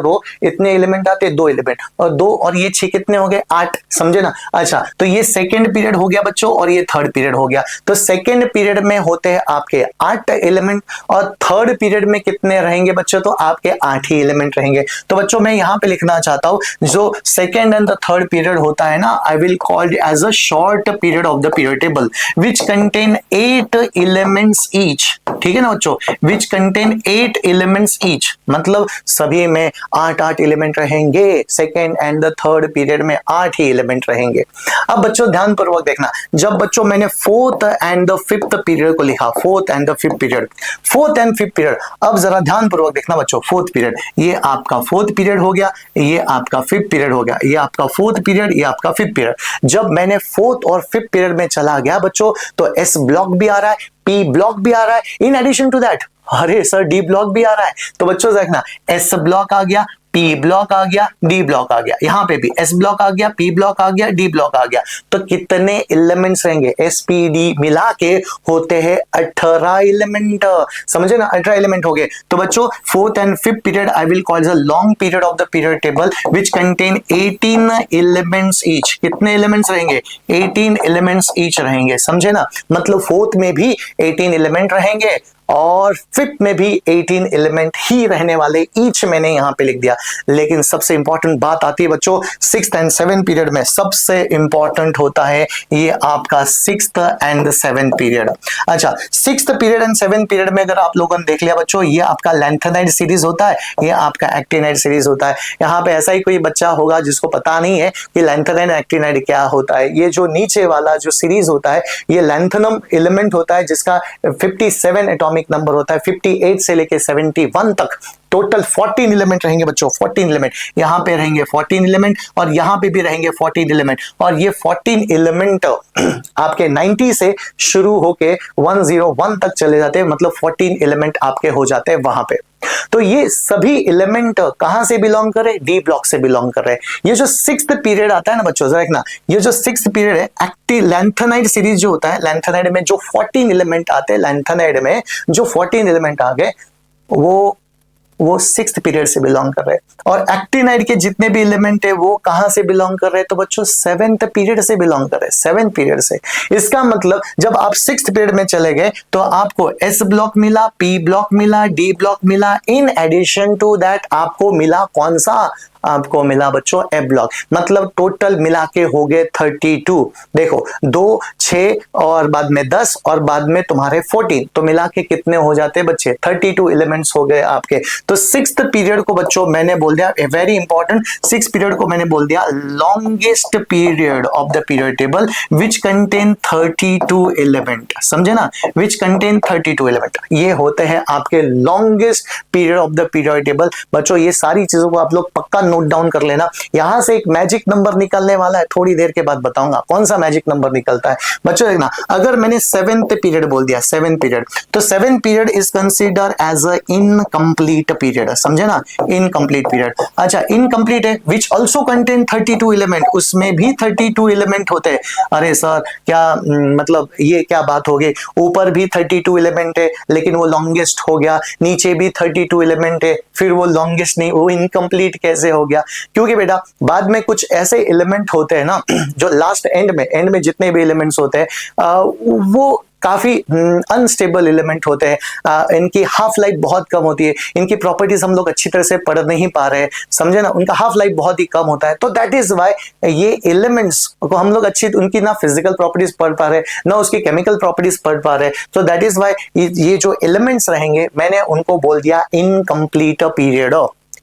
रो इतने एलिमेंट आते हैं, 2 एलिमेंट, और 2 और ये 6 कितने हो गए, 8, समझे ना। अच्छा, तो ये सेकंड पीरियड हो गया बच्चों और ये थर्ड पीरियड हो गया। तो सेकंड पीरियड में होते हैं आपके 8 एलिमेंट और थर्ड पीरियड में कितने रहेंगे बच्चों, तो आपके 8 ही एलिमेंट रहेंगे। तो बच्चों मैं यहां पे लिखना चाहता हूं, जो second and the third period होता है ना, I will called as a short period of the period table which contain 8 elements each. ठीक है ना बच्चों, विच कंटेन 8 एलिमेंट्स ईच, मतलब सभी में 8 एलिमेंट रहेंगे। Second and the third period में 8 ही एलिमेंट रहेंगे। अब बच्चों ध्यान पूर्वक देखना, जब बच्चों मैंने fourth and the fifth period को लिखा, fourth and the fifth period, fourth and fifth period, अब जरा ध्यान पूर्वक देखना बच्चों, फोर्थ पीरियड, ये आपका फोर्थ पीरियड हो गया, ये आपका फिफ्थ पीरियड हो गया, ये आपका फोर्थ पीरियड, ये आपका फिफ्थ पीरियड। जब मैंने फोर्थ और फिफ्थ पीरियड में चला गया बच्चों, तो एस ब्लॉक भी आ रहा है, पी ब्लॉक भी आ रहा है, इन एडिशन टू दैट अरे सर डी ब्लॉक भी आ रहा है। तो बच्चों देखना, एस ब्लॉक आ गया, पी ब्लॉक आ गया, डी ब्लॉक आ गया, यहां पे भी एस ब्लॉक आ गया, पी ब्लॉक आ गया, डी ब्लॉक आ गया। तो कितने एलिमेंट्स रहेंगे, एस पी डी मिला के होते हैं 18 एलिमेंट, समझे ना, 18 एलिमेंट हो गए। तो बच्चों fourth and fifth period I will call the long period of the period table which contain 18 elements each. कितने एलिमेंट्स रहेंगे, 18 एलिमेंट्स ईच रहेंगे, समझे ना। मतलब फोर्थ में भी 18 एलिमेंट रहेंगे और फिफ्थ में भी 18 एलिमेंट ही रहने वाले, ईच मैंने यहां पे लिख दिया। लेकिन सबसे इंपॉर्टेंट बात आती है बच्चों सिक्स्थ एंड सेवेंथ पीरियड में, सबसे इंपॉर्टेंट होता है ये आपका सिक्स्थ एंड सेवेंथ पीरियड। अच्छा, sixth period and seventh period में अगर आप लोगों ने देख लिया बच्चों, ये आपका लैंथेनाइड सीरीज होता है, ये आपका एक्टिनाइड सीरीज होता है। यहाँ पे ऐसा ही कोई बच्चा होगा जिसको पता नहीं है कि लैंथेनाइड एक्टिनाइड क्या होता है। ये जो नीचे वाला जो सीरीज होता है, ये लैंथेनम एलिमेंट होता है जिसका 57 एटॉमिक नंबर होता है, 58 से लेके 71 तक टोटल 14 एलिमेंट रहेंगे बच्चों, 14 एलिमेंट। यहां पे रहेंगे 14 एलिमेंट और यहां पे भी रहेंगे 14 एलिमेंट, और ये 14 एलिमेंट आपके 90 से शुरू होके 101 तक चले जाते हैं, मतलब 14 एलिमेंट आपके हो जाते हैं वहां पे। तो ये सभी एलिमेंट कहां से बिलोंग कर रहे, डी ब्लॉक से बिलोंग कर रहे हैं। ये जो सिक्स्थ पीरियड आता है ना बच्चों, जरा देखना, ये जो सिक्स्थ पीरियड है, एक्टिव लैंथेनाइड सीरीज जो होता है, लैंथेनाइड में जो 14 एलिमेंट आते हैं, लैंथेनाइड में जो 14 एलिमेंट आ गए वो सिक्स्थ पीरियड से बिलोंग कर रहे हैं। और एक्टिनाइड के जितने भी एलिमेंट है वो कहां से बिलोंग कर रहे हैं, तो बच्चों सेवेंथ पीरियड से बिलोंग कर रहे हैं, सेवेंथ पीरियड से। इसका मतलब जब आप सिक्स्थ पीरियड में चले गए तो आपको एस ब्लॉक मिला, पी ब्लॉक मिला, डी ब्लॉक मिला, इन एडिशन टू दैट आपको मिला कौन सा, आपको मिला बच्चों ए ब्लॉक। मतलब टोटल मिला के हो गए 32। देखो 2, 6 और बाद में 10 और बाद में तुम्हारे 14, तो मिला के कितने हो जाते हैं बच्चे, 32 एलिमेंट्स हो गए आपके। तो सिक्स्थ पीरियड को बच्चों मैंने बोल दिया, a very important, sixth period को मैंने बोल दिया longest period of the period table which contain 32 element, समझे ना, विच कंटेन 32 एलिमेंट। ये होते हैं आपके longest period of the period table. बच्चों ये सारी चीजों को आप लोग पक्का नोट डाउन कर लेना। यहां से एक मैजिक नंबर निकलने वाला है, थोड़ी देर के बाद बताऊंगा कौन सा मैजिक नंबर निकलता है। बच्चों देखना, अगर मैंने सेवेंथ पीरियड बोल दिया, सेवेंथ पीरियड, तो seventh period is consider as a incomplete period, समझे ना, इनकम्प्लीट पीरियड। अच्छा, इनकम्प्लीट है विच ऑल्सो कंटेन 32 एलिमेंट, उसमें भी 32 एलिमेंट होते हैं। अरे सर क्या मतलब ये क्या बात हो गई, ऊपर भी 32 एलिमेंट है लेकिन वो लॉन्गेस्ट हो गया, नीचे भी 32 एलिमेंट है फिर वो लॉन्गेस्ट नहीं, वो इनकम्प्लीट कैसे हो गया? क्योंकि बेटा बाद में कुछ ऐसे एलिमेंट होते हैं ना जो लास्ट एंड में जितने भी एलिमेंट्स होते हैं वो काफी अनस्टेबल एलिमेंट होते हैं, इनकी हाफ लाइफ बहुत कम होती है, इनकी प्रॉपर्टीज हम लोग अच्छी तरह से पढ़ नहीं पा रहे हैं, समझे ना, उनका हाफ लाइफ बहुत ही कम होता है। तो दैट इज व्हाई ये एलिमेंट्स को हम लोग अच्छी उनकी ना फिजिकल प्रॉपर्टीज पढ़ पा रहे हैं ना उसकी केमिकल प्रॉपर्टीज पढ़ पा रहे हैं। तो दैट इज व्हाई ये जो एलिमेंट्स रहेंगे मैंने उनको बोल दिया इनकम्प्लीट पीरियड,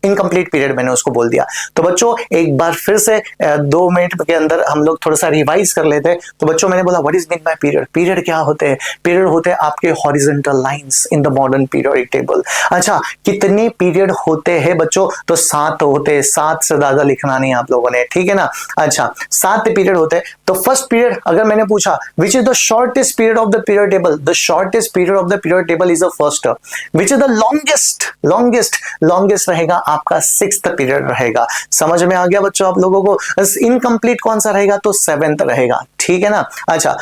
इनकम्प्लीट पीरियड मैंने उसको बोल दिया। तो बच्चों एक बार फिर से 2 मिनट के अंदर हम लोग थोड़ा सा रिवाइज कर लेते हैं। तो बच्चों मैंने बोला what is mean by period. Period क्या होते हैं? पीरियड होते हैं आपके horizontal lines in the modern periodic table. अच्छा कितने पीरियड होते हैं बच्चों? तो 7 होते हैं, 7 से ज्यादा लिखना नहीं आप लोगों ने, ठीक है ना। अच्छा 7 पीरियड होते हैं। तो फर्स्ट पीरियड अगर मैंने पूछा which is the shortest period of the period table, the shortest period of the period table is the first. Which is the longest रहेगा आपका 6th पीरियड रहेगा। समझ में आ गया बच्चों आप लोगों को? इनकम्प्लीट कौन सा रहेगा? तो 7th रहेगा, ठीक है ना। अच्छा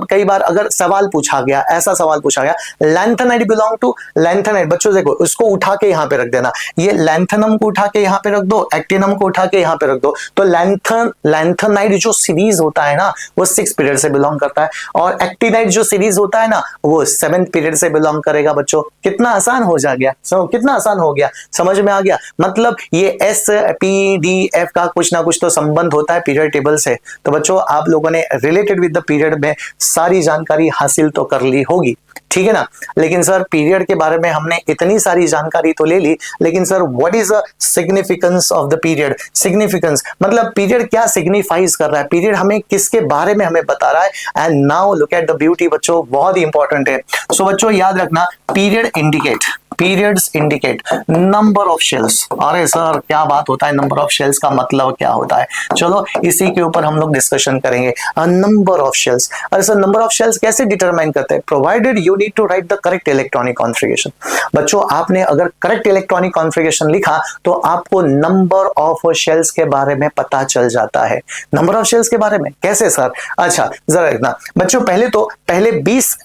कई बार अगर सवाल पूछा गया, ऐसा सवाल पूछा गया लैंथेनाइड बिलोंग टू, लैंथेनाइड बच्चों देखो उसको उठा के यहां पे रख देना, ये लैंथेनम को उठा के यहां पे रख दो, एक्टिनम को उठा के यहां पे रख दो। तो लैंथेनाइड जो सीरीज होता है ना वो 6 पीरियड से बिलोंग करता है, और एक्टिनाइड जो सीरीज होता है ना वो 7th पीरियड से बिलोंग करेगा। बच्चों कितना आसान हो जा गया, कितना आसान हो गया, समझ में आ गया। मतलब ये एस पी डी एफ का कुछ ना कुछ तो संबंध होता है पीरियड टेबल से। तो बच्चों आप लोगों ने रिलेटेड विद द पीरियड में सारी जानकारी हासिल तो कर ली होगी, ठीक है ना। लेकिन सर पीरियड के बारे में हमने इतनी सारी जानकारी तो ले ली, लेकिन sir what is the significance of the period? Significance मतलब पीरियड क्या सिग्निफाइज कर रहा है, पीरियड हमें किसके बारे में हमें बता रहा है। And now look at the beauty बच्चों, बहुत ही इंपॉर्टेंट है। सो बच्चों याद रखना periods indicate number of shells. अरे सर क्या बात होता है, नंबर ऑफ शेल्स का मतलब क्या होता है? चलो इसी के ऊपर हम लोग डिस्कशन करेंगे। नंबर ऑफ शेल्स, अरे सर नंबर ऑफ शेल्स कैसे डिटरमाइन करते हैं? Provided you need to write the correct electronic configuration. बच्चों आपने अगर करेक्ट इलेक्ट्रॉनिक कॉन्फ़िगरेशन लिखा तो आपको नंबर ऑफ शेल्स के बारे में पता चल जाता है। नंबर ऑफ शेल्स के बारे में कैसे सर? अच्छा जरा देखना बच्चों, पहले 20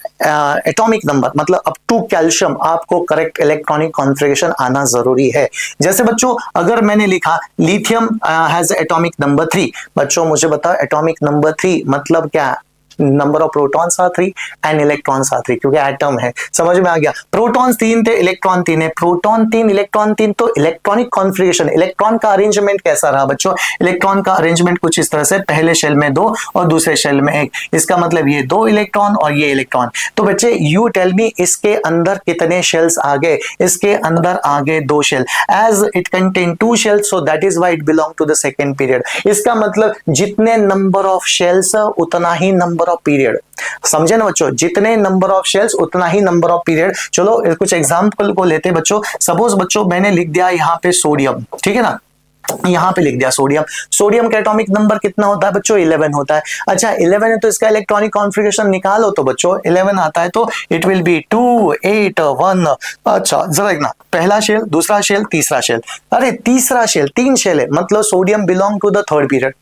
एटॉमिक नंबर मतलब अप टू कैल्शियम आपको करेक्ट इलेक्ट्रॉनिक कॉन्फ़िगरेशन आना जरूरी है। जैसे बच्चों अगर मैंने लिखा लिथियम हैज एटॉमिक नंबर 3, बच्चों मुझे बताओ एटॉमिक नंबर 3 मतलब क्या? Number of protons are 3 and electrons are 3, क्योंकि एटम है। समझ में आ गया? प्रोटॉन्स 3 थे, इलेक्ट्रॉन 3 है, प्रोटॉन 3 इलेक्ट्रॉन 3। तो इलेक्ट्रॉनिक कॉन्फ़िगरेशन, इलेक्ट्रॉन का अरेंजमेंट कैसा रहा बच्चों? इलेक्ट्रॉन का अरेंजमेंट कुछ इस तरह से, पहले शेल में 2 और दूसरे शेल में 1। इसका मतलब ये 2 इलेक्ट्रॉन और ये इलेक्ट्रॉन। तो बच्चे यू टेल मी इसके अंदर कितने शेल्स आ गए? इसके अंदर आ गए 2 shell. As it contain 2 shells so that is why it belong to the second period. इसका मतलब जितने नंबर ऑफ शेल्स उतना ही नंबर ऑफ पीरियड। समझे ना बच्चों? जितने नंबर ऑफ शेल्स उतना ही नंबर ऑफ पीरियड। चलो कुछ एग्जांपल को लेते बच्चों। सपोज बच्चों मैंने लिख दिया यहाँ पे सोडियम, ठीक है ना, यहां पे लिख दिया सोडियम का एटॉमिक नंबर कितना होता है बच्चों? 11 होता है। अच्छा 11 है तो इसका इलेक्ट्रॉनिक कॉन्फ़िगरेशन निकालो तो बच्चों 11 आता है तो इट विल बी 2 8 1। अच्छा जरा देखना, पहला शेल, दूसरा शेल, तीसरा शेल। अरे तीसरा शेल, 3 शेल है, मतलब sodium belong to the third period.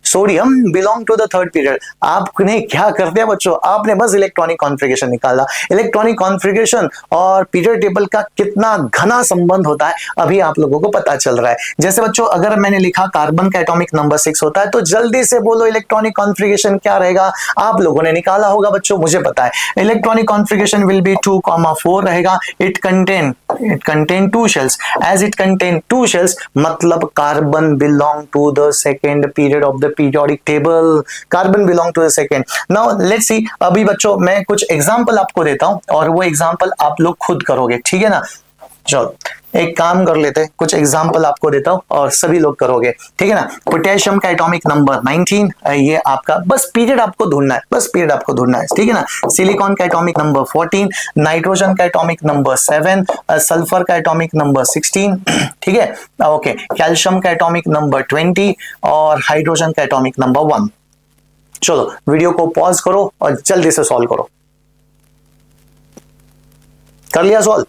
Sodium belong to the third period. आपने क्या कर दिया बच्चों? आपने बस इलेक्ट्रॉनिक कॉन्फ़िगरेशन निकाला। इलेक्ट्रॉनिक कॉन्फ़िगरेशन और पीरियड टेबल का कितना घना संबंध होता है अभी आप लोगों को पता चल रहा है। जैसे बच्चों अगर मैंने लिखा कार्बन का एटॉमिक नंबर 6 होता है तो जल्दी से बोलो इलेक्ट्रॉनिक कॉन्फ़िगरेशन क्या रहेगा? आप लोगों ने निकाला होगा बच्चों, मुझे पता है। इलेक्ट्रॉनिक कॉन्फ़िगरेशन विल बी 2,4 रहेगा। It contain 2 shells. As it contain 2 shells मतलब carbon belong to the second period of the periodic table. Carbon belong to the second. Now let's see. अभी बच्चों मैं कुछ एग्जांपल आपको देता हूं और वो एग्जांपल आप लोग खुद करोगे, ठीक है ना। चलो एक काम कर लेते हैं, कुछ एग्जांपल आपको देता हूं और सभी लोग करोगे, ठीक है ना। पोटेशियम का एटॉमिक नंबर 19, ये आपका बस पीरियड आपको ढूंढना है, बस पीरियड आपको ढूंढना है, ठीक है ना। सिलिकॉन का एटॉमिक नंबर 14, नाइट्रोजन का एटॉमिक नंबर 7, सल्फर का एटॉमिक नंबर 16, ठीक है ओके। कैल्शियम का एटॉमिक नंबर 20 और हाइड्रोजन का एटॉमिक नंबर 1। चलो वीडियो को पॉज करो और जल्दी से सॉल्व करो। कर लिया सॉल्व?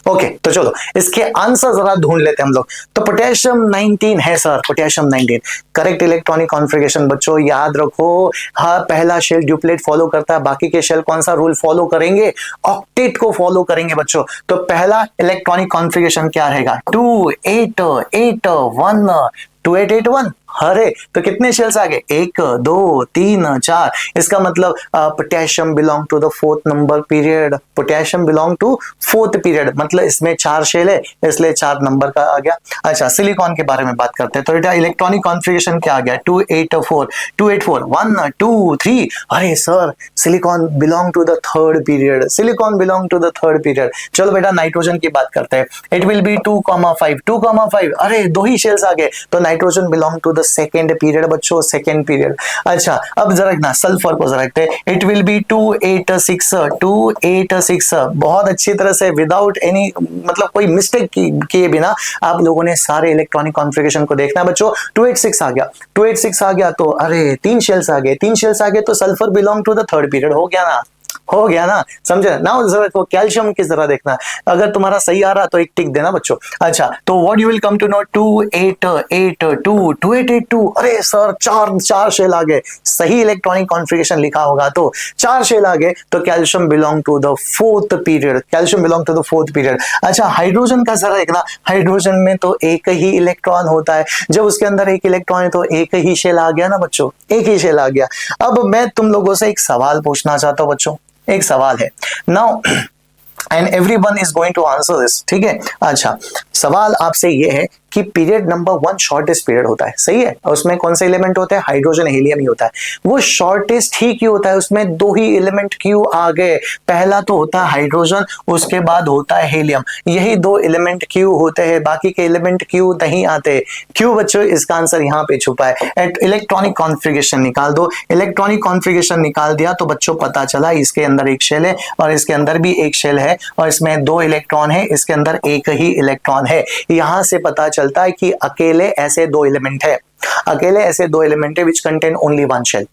ओके तो चलो इसके आंसर जरा ढूंढ लेते हैं हम लोग। तो पोटेशियम 19 है sir, potassium 19 correct electronic configuration. बच्चों याद रखो, हाँ पहला शेल ड्यूप्लेट फॉलो करता है, बाकी के शेल कौन सा रूल फॉलो करेंगे? ऑक्टेट को फॉलो करेंगे बच्चों। तो पहला इलेक्ट्रॉनिक कॉन्फ़िगरेशन क्या रहेगा? 2 8 8 1 2881। अरे तो कितने शेल्स आ गए, 1 2 3 4। इसका मतलब potassium belong to the fourth number period, potassium belong to fourth period, मतलब इसमें 4 शेल है इसलिए 4 नंबर का आ गया। अच्छा सिलिकॉन के बारे में बात करते हैं, तो बेटा इलेक्ट्रॉनिक कॉन्फ़िगरेशन क्या आ गया, 284 1 2 3। अरे sir silicon belong to the third period, silicon belong to the third period. चलो बेटा नाइट्रोजन की बात करते हैं, इट विल बी 2,5। अरे 2 ही शेल्स आ गए, तो nitrogen belong to the second period बच्चों, सेकेंड पीरियड। अच्छा अब जरा ना सल्फर को जरा रखते हैं, इट विल बी 286। बहुत अच्छी तरह से विदाउट एनी मतलब कोई मिस्टेक किए बिना आप लोगों ने सारे इलेक्ट्रॉनिक कॉन्फ़िगरेशन को देखना है बच्चों। 286 आ गया, 286 आ गया तो अरे 3 शेल्स आ गए, 3 शेल्स आ गए तो sulphur belong to the third period हो गया ना, हो गया ना, समझे ना। जरा को कैल्शियम की जरा देखना, अगर तुम्हारा सही आ रहा तो एक टिक देना बच्चों। अच्छा तो what you will come to know, 2882। अरे सर 4 शेल आ गए, सही इलेक्ट्रॉनिक कॉन्फ़िगरेशन लिखा होगा तो 4 शेल आ गए, तो calcium belong to the fourth period, calcium belong to the fourth period. अच्छा हाइड्रोजन का जरा देखना, हाइड्रोजन में तो एक ही इलेक्ट्रॉन होता है, जब उसके अंदर एक इलेक्ट्रॉन है तो एक ही शेल आ गया ना बच्चों, एक ही शेल आ गया। अब मैं तुम लोगों से एक सवाल पूछना चाहता हूं बच्चों, एक सवाल है now and everyone is going to answer this, ठीक है। अच्छा सवाल आपसे ये है कि पीरियड नंबर 1 शॉर्टेस्ट पीरियड होता है, सही है, और उसमें कौन से एलिमेंट होते हैं, हाइड्रोजन हीलियम ही होता है। वो शॉर्टेस्ट ही क्यों होता है, उसमें 2 ही एलिमेंट क्यों आ गए, पहला तो होता है हाइड्रोजन, उसके बाद होता है हीलियम, यही 2 एलिमेंट क्यों होते हैं, बाकी के एलिमेंट क्यों नहीं आते, क्यों बच्चों, इसका आंसर यहाँ पे छुपा है। इलेक्ट्रॉनिक कॉन्फ़िगरेशन निकाल दो, इलेक्ट्रॉनिक कॉन्फ़िगरेशन निकाल दिया तो बच्चों पता चला इसके अंदर एक शेल है और इसके अंदर भी एक शेल है और इसमें 2 इलेक्ट्रॉन है, इसके अंदर एक ही इलेक्ट्रॉन है। यहां से पता चलता है कि अकेले ऐसे 2 एलिमेंट है, अकेले ऐसे 2 एलिमेंट है which contain only one shell,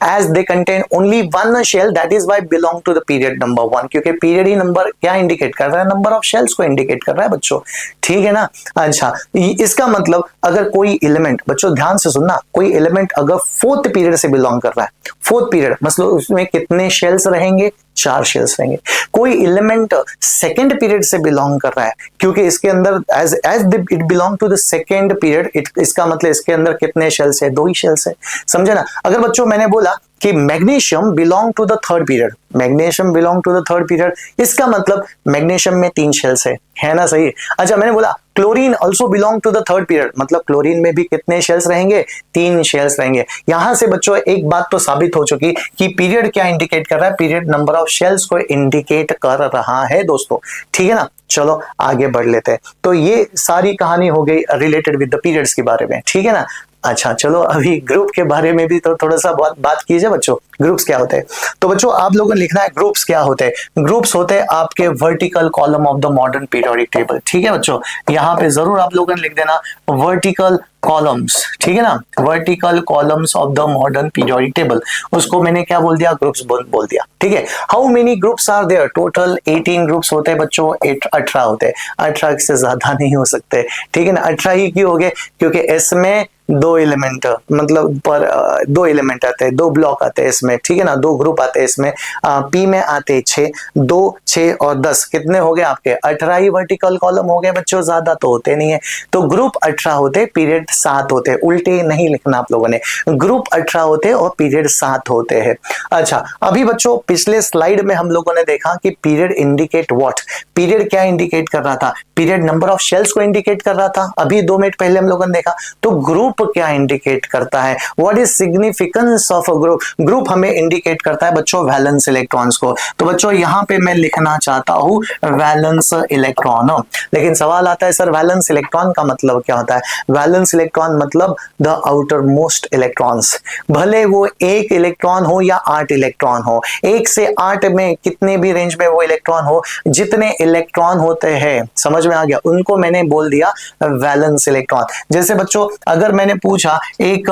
as they contain only one shell that is why belong to the period number 1, क्योंकि पीरियड ही नंबर क्या इंडिकेट कर रहा है, नंबर ऑफ शेल्स को इंडिकेट कर रहा है बच्चों, ठीक है ना। अच्छा इसका मतलब अगर कोई एलिमेंट, बच्चों ध्यान से सुनना, कोई एलिमेंट अगर 4th पीरियड से बिलोंग कर रहा है, 4th पीरियड मतलब उसमें कितने शेल्स रहेंगे, 4 शेल्स रहेंगे। कोई एलिमेंट 2nd पीरियड से बिलोंग कर रहा है, क्योंकि इसके अंदर as it belong to the 2nd period, इसका मतलब इसके अंदर कितने शेल्स है, 2 ही शेल्स है, समझे ना। अगर बच्चों मैंने बोला कि magnesium belong to the third period, magnesium belong to the third period, इसका मतलब मैग्नीशियम में 3 शेल्स है ना, सही है। अच्छा मैंने बोला chlorine also belong to the third period, मतलब क्लोरीन में भी कितने शेल्स रहेंगे, 3 शेल्स रहेंगे। यहां से बच्चों एक बात तो साबित हो चुकी कि पीरियड क्या इंडिकेट कर रहा है, पीरियड नंबर ऑफ शेल्स को इंडिकेट कर रहा है दोस्तों, ठीक है ना। चलो आगे बढ़ लेते हैं, तो ये सारी कहानी हो गई रिलेटेड विद द पीरियड्स के बारे में, ठीक है ना। अच्छा चलो अभी ग्रुप के बारे में भी तो थोड़ा सा बात कीजिए बच्चों, ग्रुप्स क्या होते हैं। तो बच्चों आप लोगों ने लिखना है ग्रुप्स क्या होते हैं, ग्रुप्स होते हैं आपके vertical column of the modern periodic table, ठीक है बच्चों, यहाँ पे जरूर आप लोगों ने लिख देना वर्टिकल कॉलम्स, ठीक है ना, vertical columns of the modern periodic table, उसको मैंने क्या बोल दिया, ग्रुप्स बोल दिया, ठीक है। How many groups are there, total 18 groups होते हैं बच्चों, 18 होते हैं, 18 से ज्यादा नहीं हो सकते, ठीक है ना। 18 ही क्यों हो गए, क्योंकि इसमें 2 एलिमेंट मतलब पर 2 एलिमेंट आते हैं, 2 ब्लॉक आते हैं इसमें, ठीक है ना, 2 ग्रुप आते हैं इसमें, पी में आते हैं 6, 2 6 और 10 कितने हो गए आपके 18 ही वर्टिकल कॉलम हो गए बच्चों, ज्यादा तो होते नहीं है। तो ग्रुप 18 होते, पीरियड 7 होते, उल्टे नहीं लिखना आप लोगों ने, ग्रुप 18 होते और पीरियड 7 होते हैं। अच्छा अभी बच्चों पिछले स्लाइड में हम लोगों ने देखा कि पीरियड इंडिकेट व्हाट, पीरियड क्या इंडिकेट कर रहा था, पीरियड नंबर ऑफ शेल्स को इंडिकेट कर रहा था, अभी 2 मिनट पहले हम लोगों ने देखा। तो ग्रुप क्या इंडिकेट करता है, what is significance of a group, group हमें इंडिकेट करता है बच्चों वैलेंस इलेक्ट्रॉन्स को। तो बच्चों यहां पे मैं लिखना चाहता हूं वैलेंस इलेक्ट्रॉन, लेकिन सवाल आता है सर वैलेंस इलेक्ट्रॉन का मतलब क्या होता है, वैलेंस इलेक्ट्रॉन मतलब द आउटर मोस्ट इलेक्ट्रॉन्स, भले वो 1 इलेक्ट्रॉन हो या 8 इलेक्ट्रॉन हो, 1 से 8 में कितने भी रेंज में वो इलेक्ट्रॉन हो, जितने इलेक्ट्रॉन होते हैं, समझ में आ गया, उनको मैंने बोल दिया वैलेंस इलेक्ट्रॉन। जैसे बच्चों अगर मैंने पूछा एक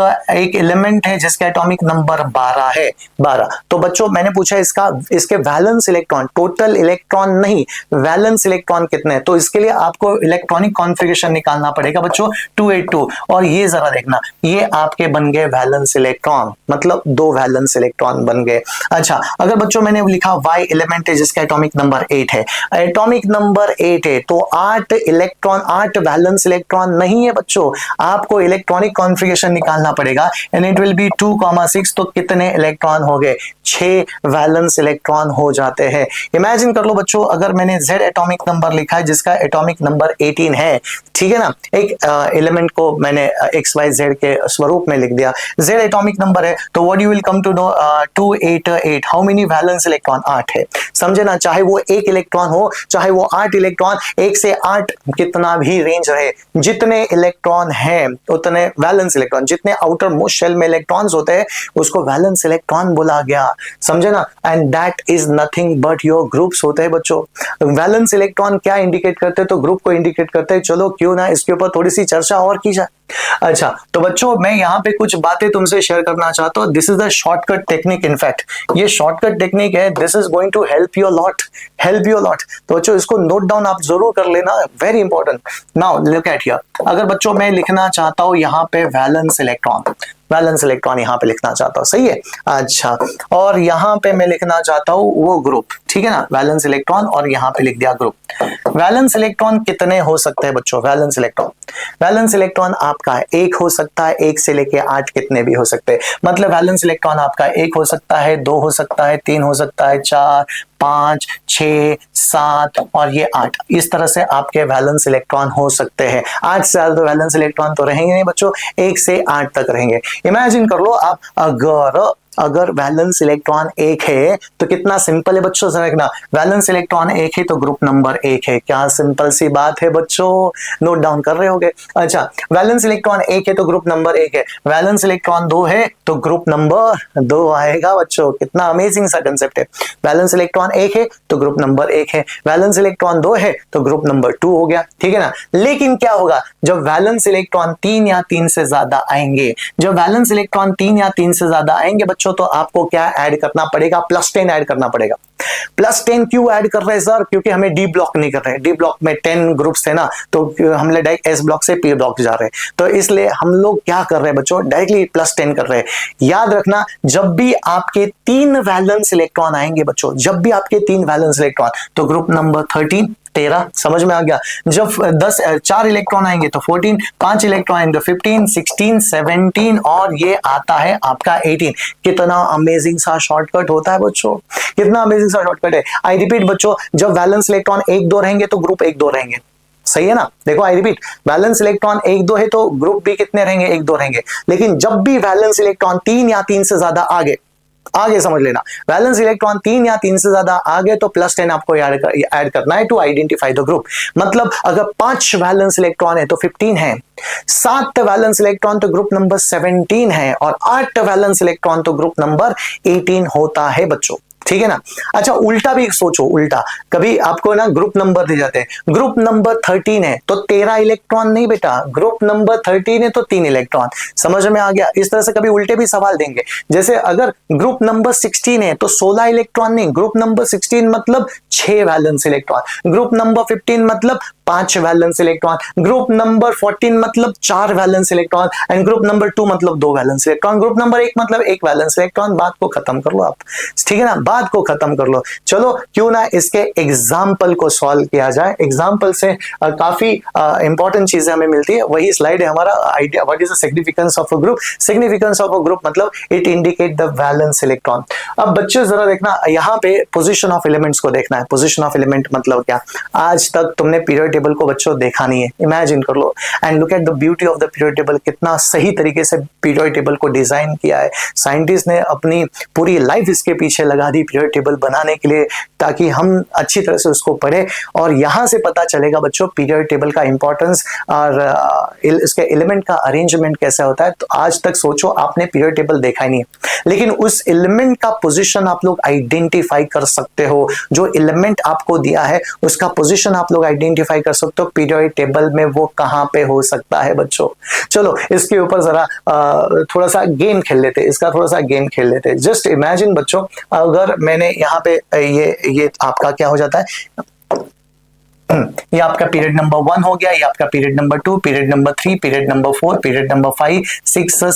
एलिमेंट है जिसका एटॉमिक नंबर 12 है, 12, तो बच्चों मैंने पूछा इसके वैलेंस इलेक्ट्रॉन, टोटल इलेक्ट्रॉन नहीं, वैलेंस इलेक्ट्रॉन कितने हैं, तो इसके लिए आपको इलेक्ट्रॉनिक कॉन्फ़िगरेशन निकालना पड़ेगा बच्चों 282, और ये जरा देखना ये आपके बन गए वैलेंस इलेक्ट्रॉन, मतलब 2 वैलेंस इलेक्ट्रॉन बन गए। अच्छा अगर बच्चों मैंने लिखा Y एलिमेंट है जिसका एटॉमिक नंबर 8 है, एटॉमिक नंबर 8 है तो 8 इलेक्ट्रॉन, 8 वैलेंस इलेक्ट्रॉन नहीं है बच्चों, आपको इलेक्ट्रॉनिक एटॉमिक कॉन्फ़िगरेशन निकालना पड़ेगा एंड इट विल बी 2,6। तो कितने इलेक्ट्रॉन हो गए? 6 वैलेंस इलेक्ट्रॉन हो जाते हैं। इमेजिन कर लो बच्चों, अगर मैंने Z एटॉमिक नंबर लिखा है जिसका एटॉमिक नंबर 18 है, ठीक है ना, एक एलिमेंट को मैंने XYZ के स्वरूप में लिख दिया, Z एटॉमिक नंबर है, तो what you will come to know, 288। How many valence electron? 8 है। समझे ना, चाहे वो 1 इलेक्ट्रॉन हो चाहे वो 8 इलेक्ट्रॉन, 1 से 8 कितना भी रेंज रहे, जितने इलेक्ट्रॉन हैं उतने वैलेंस इलेक्ट्रॉन, जितने आउटर मोस्ट शेल में इलेक्ट्रॉन्स होते हैं उसको वैलेंस इलेक्ट्रॉन बोला गया। समझे ना, and that is nothing but your groups होते हैं बच्चों। वैलेंस इलेक्ट्रॉन क्या इंडिकेट करते हैं? तो ग्रुप को इंडिकेट करते हैं। चलो क्यों ना इसके ऊपर थोड़ी सी चर्चा और की जाए। अच्छा, तो बच्चों मैं यहाँ पे कुछ बातें तुमसे शेयर करना चाहता हूँ। This is the shortcut technique. In fact ये शॉर्टकट टेक्निक है, this is going to help you lot, help you lot. तो बच्चों इसको नोट डाउन आप जरूर कर लेना, very important. Now look at here, अगर बच्चों मैं लिखना चाहता हूँ यहाँ पे वैलेंस इलेक्ट्रॉन, वैलेंस इलेक्ट्रॉन यहाँ पे लिखना चाहता हूँ, सही है। अच्छा, और यहाँ पे मैं लिखना चाहता हूँ वो ग्रुप, ठीक है ना, वैलेंस इलेक्ट्रॉन, और यहाँ पे लिख दिया ग्रुप। वैलेंस इलेक्ट्रॉन कितने हो सकते हैं बच्चों? वैलेंस इलेक्ट्रॉन आपका 1 हो सकता है, 1 से लेके 8 कितने भी हो सकते हैं। मतलब वैलेंस इलेक्ट्रॉन आपका 1 हो सकता है, 2 हो सकता है, 3 हो सकता है, 4, 5, 6, 7 और ये 8। इस तरह से आपके वैलेंस इलेक्ट्रॉन हो सकते हैं। 8 से ज्यादा वैलेंस इलेक्ट्रॉन तो रहेंगे नहीं बच्चों, 1 से 8 तक रहेंगे। इमेजिन कर लो आप, अगर वैलेंस इलेक्ट्रॉन 1 है तो कितना सिंपल है बच्चों, समझना। वैलेंस इलेक्ट्रॉन 1 है तो ग्रुप नंबर 1 है। क्या सिंपल सी बात है बच्चों, नोट डाउन कर रहे होगे। अच्छा, वैलेंस इलेक्ट्रॉन 1 है तो ग्रुप नंबर 1 है, वैलेंस इलेक्ट्रॉन 2 है तो ग्रुप नंबर 2 आएगा बच्चों। कितना अमेजिंग सा कंसेप्ट है। वैलेंस इलेक्ट्रॉन 1 है तो ग्रुप नंबर 1 है, वैलेंस इलेक्ट्रॉन 2 है तो ग्रुप नंबर 2 हो गया, ठीक है ना। लेकिन क्या होगा जब वैलेंस इलेक्ट्रॉन 3 या 3 से ज्यादा आएंगे? जब वैलेंस इलेक्ट्रॉन 3 या 3 से ज्यादा आएंगे बच्चों, तो आपको क्या ऐड करना पड़ेगा? +10 ऐड करना पड़ेगा। +10 क्यों ऐड कर रहे हैं सर? क्योंकि हमें डी ब्लॉक नहीं कर रहे हैं। डी ब्लॉक में 10 ग्रुप्स थे ना, तो हम लोग डायरेक्ट एस ब्लॉक से पी ब्लॉक जा रहे हैं, तो इसलिए हम लोग क्या कर रहे हैं बच्चों, डायरेक्टली +10 कर रहे हैं। याद रखना, जब भी आपके 3 वैलेंस इलेक्ट्रॉन आएंगे बच्चों, जब भी आपके 3 वैलेंस इलेक्ट्रॉन, तो ग्रुप नंबर 13 समझ में आ गया। जब 4 इलेक्ट्रॉन आएंगे तो 14, 5 इलेक्ट्रॉन आएंगे तो 15, 16, 17 और ये आता है आपका 18। कितना अमेजिंग सा शॉर्टकट होता है बच्चों, कितना अमेजिंग सा शॉर्टकट है। आई रिपीट बच्चों, जब वैलेंस इलेक्ट्रॉन 1, 2 रहेंगे तो ग्रुप 1, 2 रहेंगे, सही है ना। देखो आई रिपीट, वैलेंस इलेक्ट्रॉन 1, 2 है तो ग्रुप भी कितने रहेंगे? 1, 2 रहेंगे। लेकिन जब भी वैलेंस इलेक्ट्रॉन 3 या 3 से ज्यादा आगे समझ लेना, वैलेंस इलेक्ट्रॉन 3 या 3 से ज्यादा आगे तो +10 आपको ऐड करना है टू आइडेंटिफाई द ग्रुप। मतलब अगर 5 वैलेंस इलेक्ट्रॉन है तो 15 है, 7 वैलेंस इलेक्ट्रॉन तो ग्रुप नंबर 17 है, और 8 वैलेंस इलेक्ट्रॉन तो ग्रुप नंबर 18 होता है बच्चों, ठीक है ना। अच्छा, उल्टा भी सोचो, उल्टा कभी आपको ना ग्रुप नंबर दे जाते हैं, ग्रुप नंबर 13 है तो 13 इलेक्ट्रॉन नहीं बेटा, ग्रुप नंबर 13 है तो 3 इलेक्ट्रॉन। समझ में आ गया? इस तरह से कभी उल्टे भी सवाल देंगे। जैसे अगर ग्रुप नंबर 16 है तो 16 इलेक्ट्रॉन नहीं, ग्रुप नंबर 16 मतलब 6 वैलेंस इलेक्ट्रॉन, ग्रुप नंबर 15 मतलब 5 वैलेंस इलेक्ट्रॉन, ग्रुप नंबर 14 मतलब 4 valence electron, and group number 2 मतलब 2 वैलेंस इलेक्ट्रॉन, ग्रुप नंबर 1 मतलब 1 वैलेंस इलेक्ट्रॉन। बात को खत्म कर लो आप, ठीक है ना, बात को खत्म कर लो। चलो क्यों ना इसके एग्जाम्पल को सॉल्व किया जाए। एग्जाम्पल से काफी इंपॉर्टेंट चीजें हमें मिलती है। वही स्लाइड है हमारा idea, what is the significance of a group. Significance of a group मतलब it indicate the valence electron. अब बच्चे जरा देखना, यहाँ पे पोजीशन ऑफ एलिमेंट्स को देखना है। पोजीशन ऑफ एलिमेंट मतलब क्या? आज तक तुमने पीरियड टेबल को बच्चों देखा नहीं है, इमेजिन कर लो and look at the beauty of the period table. कितना सही तरीके से पीरियड टेबल को डिजाइन किया है साइंटिस्ट ने, अपनी पूरी लाइफ इसके पीछे लगा दी पीरियड टेबल बनाने के लिए, ताकि हम अच्छी तरह से उसको पढ़े। और यहां से पता चलेगा बच्चों पीरियड टेबल का इंपॉर्टेंस और इसके एलिमेंट का अरेंजमेंट कैसा होता है। तो आज तक सोचो आपने पीरियड टेबल देखा ही नहीं है, लेकिन उस एलिमेंट का पोजीशन आप लोग आइडेंटिफाई कर सकते हो। जो एलिमेंट आपको दिया है उसका पोजीशन आप लोग आइडेंटिफाई कर सकते हो पीरियड टेबल में, वो कहां पे हो सकता है बच्चों। चलो इसके ऊपर जरा थोड़ा सा गेम खेल लेते हैं, इसका थोड़ा सा गेम खेल लेते हैं। जस्ट इमेजिन बच्चों, अगर मैंने यहाँ पे ये आपका क्या हो जाता है, ये आपका पीरियड नंबर 1 हो गया, ये आपका period number 2, period number 3, period number 4, period number 5, 6,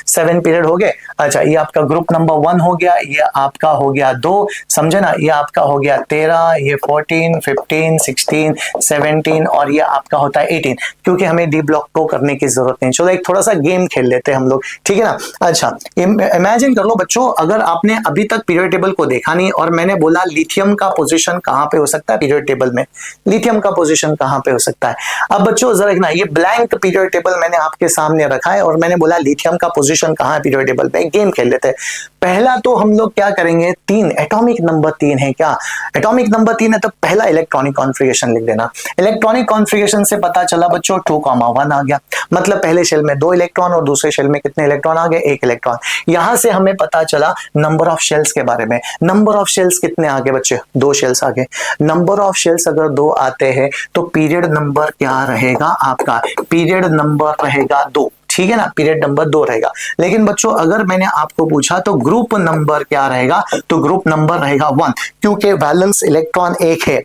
7 period हो गए। अच्छा, ये आपका ग्रुप नंबर 1 हो गया, ये आपका हो गया 2, समझे ना, ये आपका हो गया 13, ये 14, 15, 16, 17 और ये आपका होता है 18, क्योंकि हमें डी ब्लॉक को करने की जरूरत नहीं। चलो एक थोड़ा सा गेम खेल लेते हैं हम लोग, ठीक है ना। अच्छा, इमेजिन कर लो बच्चों, अगर आपने अभी तक पीरियड टेबल को देखा नहीं और मैंने बोला लिथियम का पोजीशन कहां पे हो सकता है पीरियड टेबल में, लिथियम का पोजीशन कहां पे हो सकता है। अब बच्चों जरा देखना, ये ब्लैंक पीरियड टेबल मैंने आपके सामने रखा है और मैंने बोला लिथियम का पोजीशन कहां है पीरियड टेबल में। गेम खेल लेते हैं। पहला तो हम लोग क्या करेंगे, 3 एटॉमिक नंबर 3 है क्या, एटॉमिक नंबर 3 है तो पहला इलेक्ट्रॉनिक कॉन्फ़िगरेशन लिख देना। इलेक्ट्रॉनिक कॉन्फ़िगरेशन से पता चला बच्चों 2,1 आ गया, मतलब पहले शेल में 2 इलेक्ट्रॉन और दूसरे शेल में कितने इलेक्ट्रॉन आ गए, 1 इलेक्ट्रॉन। यहां से हमें पता चला नंबर ऑफ शेल्स के बारे में। नंबर ऑफ शेल्स कितने आ गए बच्चे, 2 शेल्स आ गए। नंबर ऑफ शेल्स अगर 2 आते हैं तो पीरियड नंबर क्या रहेगा आपका, पीरियड नंबर रहेगा 2, ठीक है ना, पीरियड नंबर 2 रहेगा। लेकिन बच्चों अगर मैंने आपको पूछा तो ग्रुप नंबर क्या रहेगा, तो ग्रुप नंबर रहेगा 1, क्योंकि वैलेंस इलेक्ट्रॉन 1 है,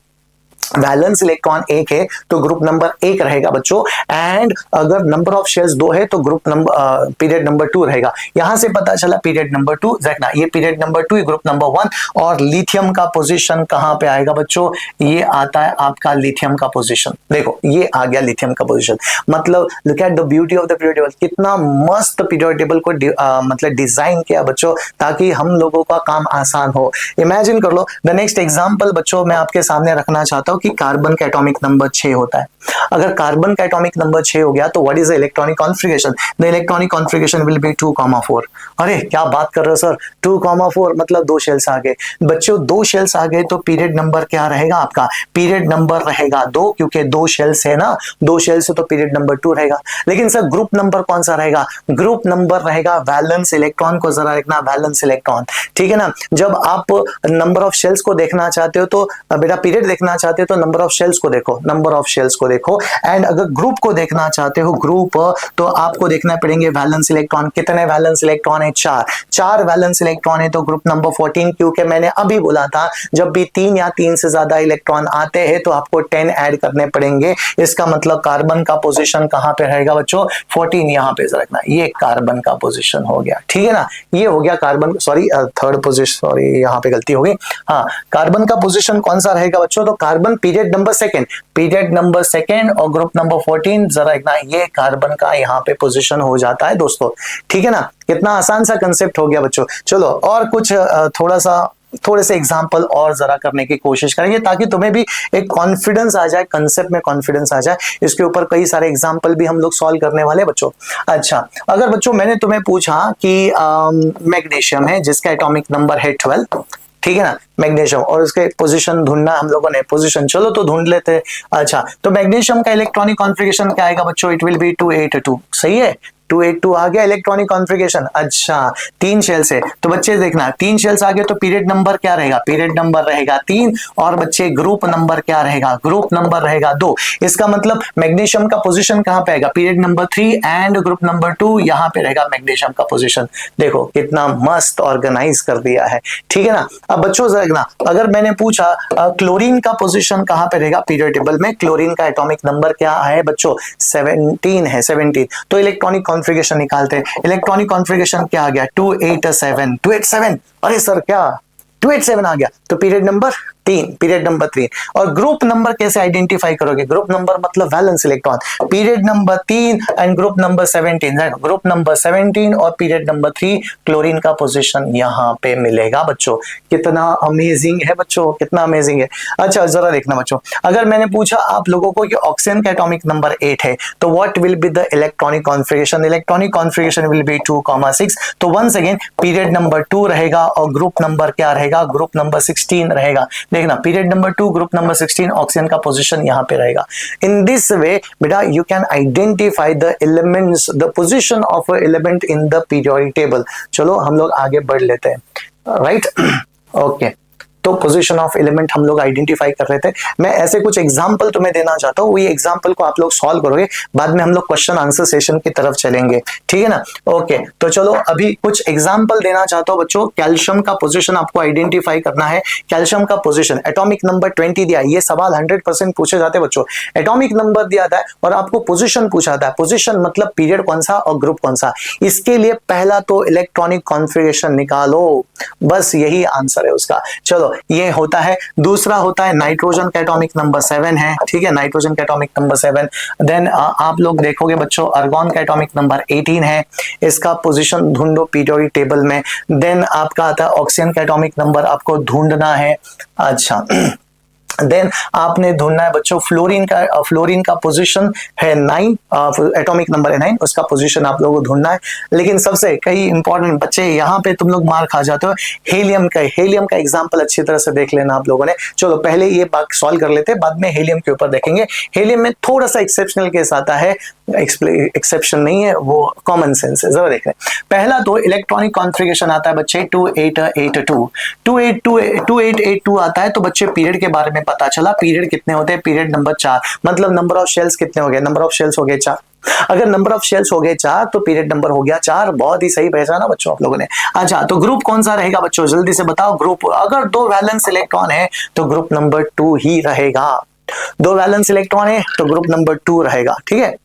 वैलेंस इलेक्ट्रॉन 1 है तो ग्रुप नंबर 1 रहेगा बच्चों। एंड अगर नंबर ऑफ शेल्स 2 है तो ग्रुप नंबर पीरियड नंबर 2 रहेगा। यहां से पता चला पीरियड नंबर 2, देखना ये पीरियड नंबर 2, ग्रुप नंबर 1। और लिथियम का पोजीशन कहां पे आएगा बच्चों, ये आता है आपका लिथियम का पोजीशन। देखो ये आ गया लिथियम का पोजीशन, मतलब look at the beauty of the period table, कितना मस्त पीरियड टेबल को मतलब डिजाइन किया बच्चों, ताकि हम लोगों का काम आसान हो। इमेजिन कर लो द नेक्स्ट एग्जांपल बच्चों मैं आपके सामने रखना चाहता हूं कि कार्बन का एटॉमिक नंबर 6 होता है। अगर कार्बन का एटॉमिक नंबर 6 हो गया तो what is the electronic configuration, the electronic configuration will be 2,4। अरे क्या बात कर रहे हो सर, 2,4 मतलब 2 शेल्स आ गए बच्चों, 2 शेल्स आ गए तो पीरियड नंबर क्या रहेगा आपका, पीरियड नंबर रहेगा 2, क्योंकि 2 शेल्स है ना, 2 शेल्स है तो पीरियड नंबर 2 रहेगा। लेकिन सर ग्रुप नंबर कौन सा रहेगा, ग्रुप नंबर रहेगा वैलेंस इलेक्ट्रॉन को जरा देखना, वैलेंस इलेक्ट्रॉन, ठीक है ना। जब आप नंबर ऑफ शेल्स को देखना चाहते हो तो बेटा पीरियड देखना चाहते हो तो नंबर ऑफ शेल्स को देखो, नंबर ऑफ शेल्स को देखो। एंड अगर ग्रुप को देखना चाहते हो ग्रुप, तो आपको देखना पड़ेंगे वैलेंस इलेक्ट्रॉन, कितने वैलेंस इलेक्ट्रॉन है, 4 वैलेंस इलेक्ट्रॉन है तो ग्रुप नंबर 14, क्योंकि मैंने अभी बोला था जब भी 3 या 3 से ज्यादा इलेक्ट्रॉन आते हैं तो आपको 10 ऐड करने पड़ेंगे। इसका मतलब कार्बन का पोजीशन कहां पे रहेगा बच्चों, 14 यहां पे रखना, ये कार्बन का पोजीशन हो गया, ठीक है ना। ये हो गया carbon, sorry third position, sorry यहां पे गलती हो गई। हाँ, कार्बन का पोजीशन कौन सा रहेगा बच्चों, तो carbon period number 2, period number 2 और ग्रुप नंबर 14 जरा देखना, ये कार्बन का यहाँ पे पोजीशन हो जाता है दोस्तों, ठीक है ना। कितना आसान सा कंसेप्ट हो गया बच्चों। चलो और कुछ थोड़े से एग्जाम्पल और जरा करने की कोशिश करेंगे ताकि तुम्हें भी एक कॉन्फिडेंस आ जाए, कंसेप्ट में कॉन्फिडेंस आ जाए। इसके ऊपर कई सारे एग्जाम्पल भी हम लोग सॉल्व करने वाले बच्चों। अच्छा, अगर बच्चों मैंने तुम्हें पूछा कि मैग्नीशियम है जिसका एटॉमिक नंबर है 12, ठीक है ना, मैग्नीशियम, और उसके पोजीशन ढूंढना हम लोगों ने, पोजीशन चलो तो ढूंढ लेते हैं। अच्छा, तो मैग्नीशियम का इलेक्ट्रॉनिक कॉन्फ़िगरेशन क्या आएगा बच्चों, इट विल बी 282, सही है, 282 आ गया इलेक्ट्रॉनिक कॉन्फ़िगरेशन। अच्छा, 3 शेल्स है तो बच्चे देखना 3 शेल्स आ गए तो पीरियड नंबर क्या रहेगा, पीरियड नंबर रहेगा 3, और बच्चे ग्रुप नंबर क्या रहेगा, ग्रुप नंबर रहेगा 2। इसका मतलब मैग्नीशियम का पोजीशन कहां पे आएगा, period number 3 and group number 2 यहां पे रहेगा मैग्नीशियम का पोजीशन। देखो कितना मस्त ऑर्गेनाइज कर दिया है, ठीक है ना। अब बच्चों देखना, अगर मैंने पूछा क्लोरीन का पोजीशन कहां पे रहेगा पीरियड टेबल में, क्लोरीन का एटॉमिक नंबर क्या है बच्चों, 17 है, 17, तो इलेक्ट्रॉनिक कॉन्फ़िगरेशन निकालते हैं। इलेक्ट्रॉनिक कॉन्फ़िगरेशन क्या आ गया, 287, अरे सर क्या 287 आ गया, तो पीरियड नंबर 3, पीरियड नंबर 3। और ग्रुप नंबर कैसे आइडेंटिफाई करोगे, ग्रुप नंबर मतलब valence electron, period number 3 and group number 17, group number 17 और पीरियड नंबर 3, क्लोरीन का पोजीशन यहां पे मिलेगा बच्चों। कितना अमेजिंग है बच्चों, कितना अमेजिंग है। अच्छा जरा देखना बच्चों, अगर मैंने पूछा आप लोगों को कि ऑक्सीजन का एटॉमिक नंबर 8 है तो what will be the electronic configuration, electronic configuration will be 2,6, तो वंस अगेन पीरियड नंबर 2 रहेगा और ग्रुप नंबर क्या रहेगा, ग्रुप नंबर 16 रहेगा। देखना period number 2 group number 16, oxygen का पोजीशन यहां पे रहेगा। इन दिस वे बेटा you can identify the elements, the position of a element in the periodic table. चलो हम लोग आगे बढ़ लेते हैं, राइट, ओके। तो पोजीशन ऑफ एलिमेंट हम लोग आइडेंटिफाई कर रहे थे। मैं ऐसे कुछ एग्जांपल तुम्हें देना चाहता हूँ, वही एग्जांपल को आप लोग सॉल्व करोगे, बाद में हम लोग क्वेश्चन आंसर सेशन की तरफ चलेंगे, ठीक है ना। ओके, तो चलो अभी कुछ एग्जांपल देना चाहता हूँ बच्चों। कैल्शियम का पोजीशन आपको आइडेंटिफाई करना है। कैल्शियम का पोजीशन, एटॉमिक नंबर 20 दिया, ये सवाल 100% पूछे जाते हैं बच्चों। एटॉमिक नंबर दिया था और आपको पोजीशन पूछा था। पोजीशन मतलब पीरियड कौन सा और ग्रुप कौन सा। इसके लिए पहला तो इलेक्ट्रॉनिक कॉन्फ़िगरेशन निकालो, बस यही आंसर है उसका। चलो ये होता है। दूसरा होता है नाइट्रोजन का एटॉमिक नंबर 7 है, ठीक है, नाइट्रोजन का एटॉमिक नंबर 7। देन आप लोग देखोगे बच्चों आर्गन का एटॉमिक नंबर 18 है, इसका पोजीशन ढूंढो पीरियोडिक टेबल में। देन आपका आता है ऑक्सीजन का एटॉमिक नंबर आपको ढूंढना है। अच्छा देन आपने ढूंढना है बच्चों फ्लोरीन का पोजीशन है 9, एटॉमिक नंबर है 9, उसका पोजीशन आप लोगों को ढूंढना है। लेकिन सबसे कई इंपॉर्टेंट बच्चे यहाँ पे तुम लोग मार खा जाते हो, हेलियम का एग्जांपल अच्छी तरह से देख लेना आप लोगों ने। चलो पहले ये बात सॉल्व कर लेते हैं, बाद में हेलियम के ऊपर देखेंगे। हेलियम में थोड़ा सा एक्सेप्शनल केस आता है, एक्सेप्शन नहीं है, वो कॉमन सेंस है। जरा देख रहे हैं। पहला तो इलेक्ट्रॉनिक कॉन्फ़िगरेशन आता है बच्चे 2882 आता है। तो बच्चे पीरियड के बारे में पता चला, पीरियड कितने होते हैं, पीरियड नंबर 4, मतलब नंबर ऑफ शेल्स कितने हो गए, नंबर ऑफ शेल्स हो गए 4। अगर नंबर ऑफ शेल्स हो गए 4 तो पीरियड नंबर हो गया 4। बहुत ही सही पहचाना बच्चों आप लोगों ने। अच्छा तो ग्रुप कौन सा रहेगा बच्चों, जल्दी से बताओ। ग्रुप अगर 2 वैलेंस इलेक्ट्रॉन है तो ग्रुप नंबर 2 ही रहेगा। 2 वैलेंस इलेक्ट्रॉन है तो ग्रुप नंबर 2 रहेगा, ठीक है।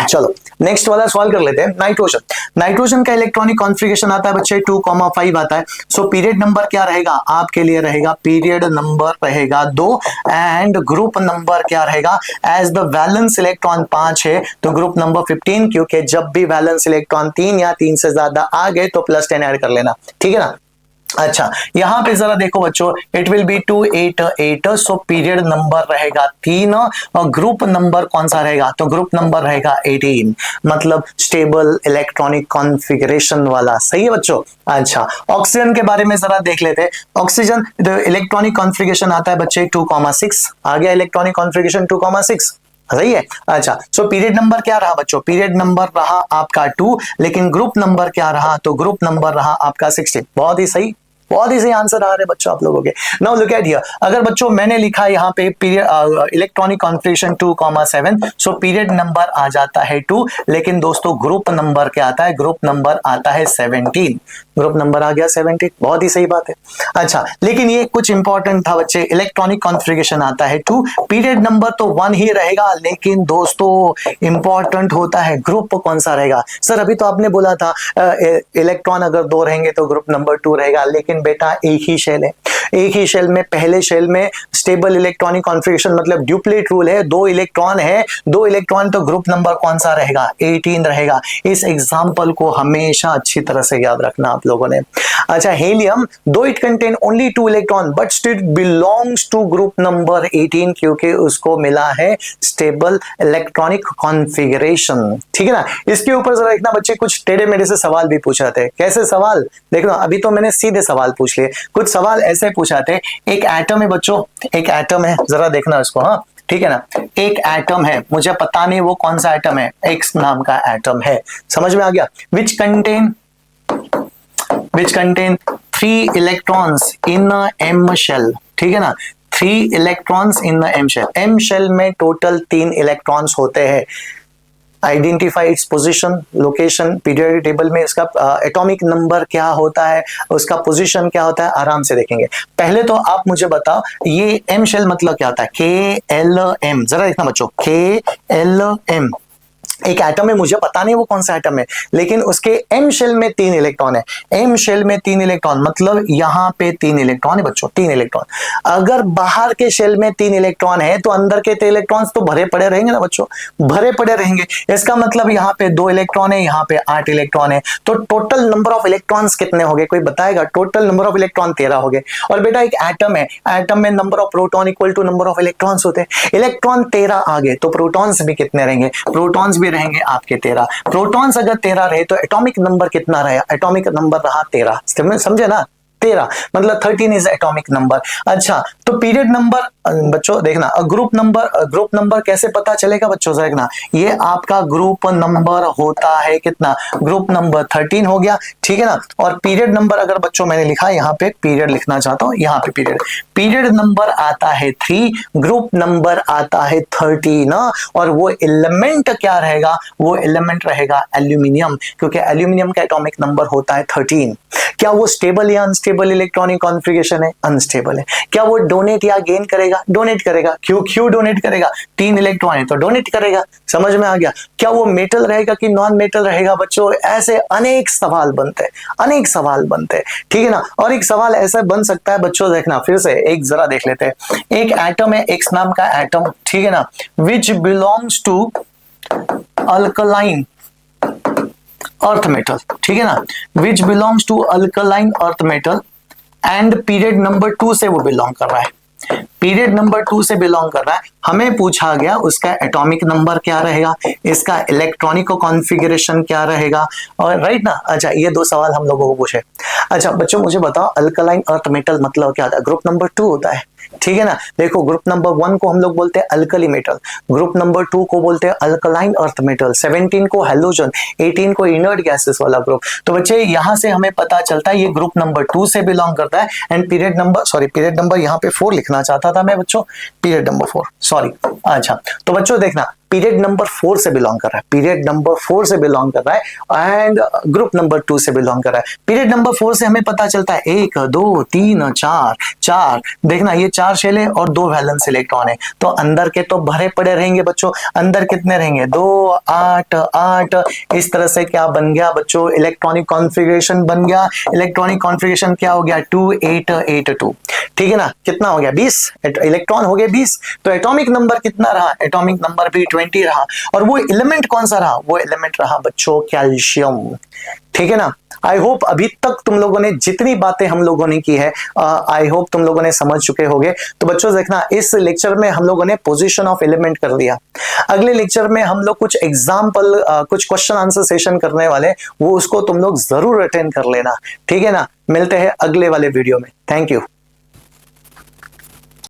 चलो नेक्स्ट वाला सॉल्व कर लेते हैं। नाइट्रोजन का इलेक्ट्रॉनिक कॉन्फ़िगरेशन आता है बच्चे 2,5 आता है। सो पीरियड नंबर क्या रहेगा आपके लिए, रहेगा पीरियड नंबर रहेगा 2 एंड ग्रुप नंबर क्या रहेगा, एज द वैलेंस इलेक्ट्रॉन 5 है तो ग्रुप नंबर 15, क्योंकि जब भी वैलेंस इलेक्ट्रॉन 3 या 3 से ज्यादा आ गए तो +10 ऐड कर लेना, ठीक है ना। अच्छा यहां पे जरा देखो बच्चों, it will be 288, so period number रहेगा 3 और ग्रुप नंबर कौन सा रहेगा, तो ग्रुप नंबर रहेगा 18, मतलब स्टेबल इलेक्ट्रॉनिक कॉन्फ़िगरेशन वाला। सही है बच्चों। अच्छा ऑक्सीजन के बारे में जरा देख लेते हैं। ऑक्सीजन इलेक्ट्रॉनिक कॉन्फ़िगरेशन आता है बच्चे 2,6 आ गया, इलेक्ट्रॉनिक कॉन्फ़िगरेशन 2,6 सही है। अच्छा सो पीरियड नंबर क्या रहा बच्चों, पीरियड नंबर रहा आपका 2, लेकिन ग्रुप नंबर क्या रहा, तो ग्रुप नंबर रहा आपका 16। बहुत ही सही आंसर आ रहे बच्चों आप लोगों के। नाउ लुक एट हियर, अगर बच्चों मैंने लिखा यहाँ पे period electronic configuration 2,7, so period number आ जाता है 2, लेकिन दोस्तों ग्रुप नंबर क्या आता है, ग्रुप नंबर आता है 17, ग्रुप नंबर आ गया 17। बहुत ही सही बात है। अच्छा लेकिन ये कुछ इंपॉर्टेंट था बच्चे, इलेक्ट्रॉनिक कॉन्फ़िगरेशन आता है 2, पीरियड नंबर तो 1 ही रहेगा, लेकिन दोस्तों इंपॉर्टेंट होता है ग्रुप कौन सा रहेगा। सर अभी तो आपने बोला था इलेक्ट्रॉन अगर 2 रहेंगे तो ग्रुप नंबर 2 रहेगा, लेकिन बेटा एक ही शेल है, एक ही शेल में, पहले शेल में स्टेबल इलेक्ट्रॉनिक कॉन्फ़िगरेशन मतलब ड्यूप्लेट रूल है, 2 इलेक्ट्रॉन है, 2 इलेक्ट्रॉन तो ग्रुप नंबर कौन सा रहेगा, 18 रहेगा। इस एग्जांपल को हमेशा अच्छी तरह से याद रखना आप लोगों ने। अच्छा helium, though it contain only 2 electron but still belongs to group number 18, क्योंकि उसको मिला है स्टेबल इलेक्ट्रॉनिक कॉन्फ़िगरेशन, ठीक है ना। इसके ऊपर जरा देखना बच्चे, कुछ टेढ़े मेढ़े से सवाल भी पूछा थे। कैसे सवाल देखना, अभी तो मैंने सीधे सवाल पूछ लिए, कुछ सवाल ऐसे पूछा थे। एक एटम है बच्चों, एक एटम है, जरा देखना इसको, हाँ ठीक है ना। एक एटम है, मुझे पता नहीं वो कौन सा एटम है, एक्स नाम का एटम है, समझ में आ गया। Which contain 3 electrons in M shell, ठीक है ना, 3 electrons in M shell. M shell में टोटल 3 इलेक्ट्रॉन्स होते हैं। Identify its position, location, periodic table में इसका एटॉमिक नंबर क्या होता है, उसका पोजीशन क्या होता है, आराम से देखेंगे। पहले तो आप मुझे बताओ ये एम शेल मतलब क्या होता है, KLM, जरा देखना बच्चों, KLM एक एटम है, मुझे पता नहीं वो कौन सा एटम है, लेकिन उसके एम शेल में 3 इलेक्ट्रॉन है। एम शेल में 3 इलेक्ट्रॉन मतलब यहाँ पे 3 इलेक्ट्रॉन है बच्चों, 3 इलेक्ट्रॉन। अगर बाहर के शेल में 3 इलेक्ट्रॉन है तो अंदर के 3 इलेक्ट्रॉन्स तो भरे पड़े रहेंगे ना बच्चों, भरे पड़े रहेंगे। इसका मतलब यहाँ पे 2 इलेक्ट्रॉन है, यहाँ पे 8 इलेक्ट्रॉन है, तो टोटल नंबर ऑफ इलेक्ट्रॉन्स कितने हो गए, कोई बताएगा। टोटल नंबर ऑफ इलेक्ट्रॉन 13 हो गए। और बेटा एक एटम है, एटम में number of proton equal to number of electrons होते हैं। इलेक्ट्रॉन 13 आ गए तो प्रोटॉन्स भी कितने रहेंगे, प्रोटॉन्स भी रहेंगे आपके 13। प्रोटॉन्स अगर 13 रहे तो एटॉमिक नंबर कितना रहा, एटॉमिक नंबर रहा 13, समझे ना। 13, मतलब 13 इज एटॉमिक नंबर। अच्छा, तो पीरियड नंबर बच्चों देखना, ग्रुप नंबर कैसे पता चलेगा बच्चों देखना, ये आपका ग्रुप नंबर होता है कितना, ग्रुप नंबर 13 हो गया, ठीक है ना। और पीरियड नंबर अगर बच्चों मैंने लिखा है यहाँ पे, पीरियड लिखना चाहता हूं, यहाँ पे पीरियड नंबर आता है 3, ग्रुप नंबर आता है 30 ना। और वो एलिमेंट क्या रहेगा, वो एलिमेंट रहेगा एल्यूमिनियम, क्योंकि एल्यूमिनियम का एटॉमिक नंबर होता है 13। क्या वो स्टेबल या अनस्टेबल इलेक्ट्रॉनिक कॉन्फ़िगरेशन है, अनस्टेबल है। क्या वो डोनेट या गेन करेगा, डोनेट करेगा। क्यों डोनेट करेगा, 3 इलेक्ट्रॉन है तो डोनेट करेगा, समझ में आ गया। क्या वो मेटल रहेगा कि नॉन मेटल रहेगा बच्चों, ऐसे अनेक सवाल बनते हैं, ठीक है ना। और एक सवाल ऐसा बन सकता है बच्चों, देखना फिर से एक जरा देख लेते हैं। एक एटम है, एक्स नाम का एटम, ठीक है ना, which belongs to alkaline earth metal, ठीक है ना, which belongs to alkaline earth metal and period number 2 से वो बिलोंग कर रहा है, पीरियड नंबर 2 से बिलोंग कर रहा है। हमें पूछा गया उसका एटॉमिक नंबर क्या रहेगा, इसका इलेक्ट्रॉनिक कॉन्फ़िगरेशन क्या रहेगा, और राइट ना। अच्छा, ये 2 सवाल हम लोगों को पूछे। अच्छा बच्चों मुझे बताओ, अल्कलाइन अर्थ मेटल मतलब क्या होता है, ग्रुप नंबर 2 होता है, ठीक है ना। देखो ग्रुप नंबर 1 को हम लोग बोलते हैं अल्कली मेटल, ग्रुप नंबर 2 को बोलते हैं अल्कलाइन अर्थ मेटल, 17 को हैलोजन, 18 को इनर्ट गैसेस वाला ग्रुप। तो बच्चे यहां से हमें पता चलता है ये ग्रुप नंबर 2 से बिलोंग करता है। एंड पीरियड नंबर यहाँ पे 4 लिखना चाहता था मैं बच्चों, पीरियड नंबर 4 सॉरी। अच्छा तो बच्चों देखना, पीरियड नंबर 4 से बिलोंग कर रहा है, पीरियड नंबर 4 से बिलोंग कर रहा है एंड ग्रुप नंबर 2 से बिलोंग कर रहा है। पीरियड नंबर 4 से हमें पता चलता है 1 2 3 4 देखना, ये 4 शेल है और 2 वैलेंस इलेक्ट्रॉन है, तो अंदर के तो भरे पड़े रहेंगे बच्चों। अंदर कितने रहेंगे, 2 8 8। इस तरह से क्या बन गया बच्चों, इलेक्ट्रॉनिक कॉन्फ़िगरेशन बन गया। इलेक्ट्रॉनिक कॉन्फ़िगरेशन क्या हो गया, 2 8 8 2, ठीक है ना। कितना हो गया, 20 इलेक्ट्रॉन हो गए 20। तो एटॉमिक नंबर कितना रहा, एटॉमिक नंबर भी 20 रहा। और वो एलिमेंट कौन सा रहा, वो एलिमेंट रहा बच्चों कैल्शियम, ठीक है ना। आई होप अभी तक तुम लोगों ने जितनी बातें हम लोगों ने की है, आई होप तुम लोगों ने समझ चुके होंगे। तो बच्चों देखना, इस लेक्चर में हम लोगों ने पोजीशन ऑफ एलिमेंट कर दिया। अगले लेक्चर में हम लोग कुछ एग्जाम्पल, कुछ क्वेश्चन आंसर सेशन करने वाले, वो उसको तुम लोग जरूर अटेंड कर लेना, ठीक है ना। मिलते हैं अगले वाले वीडियो में, थैंक यू।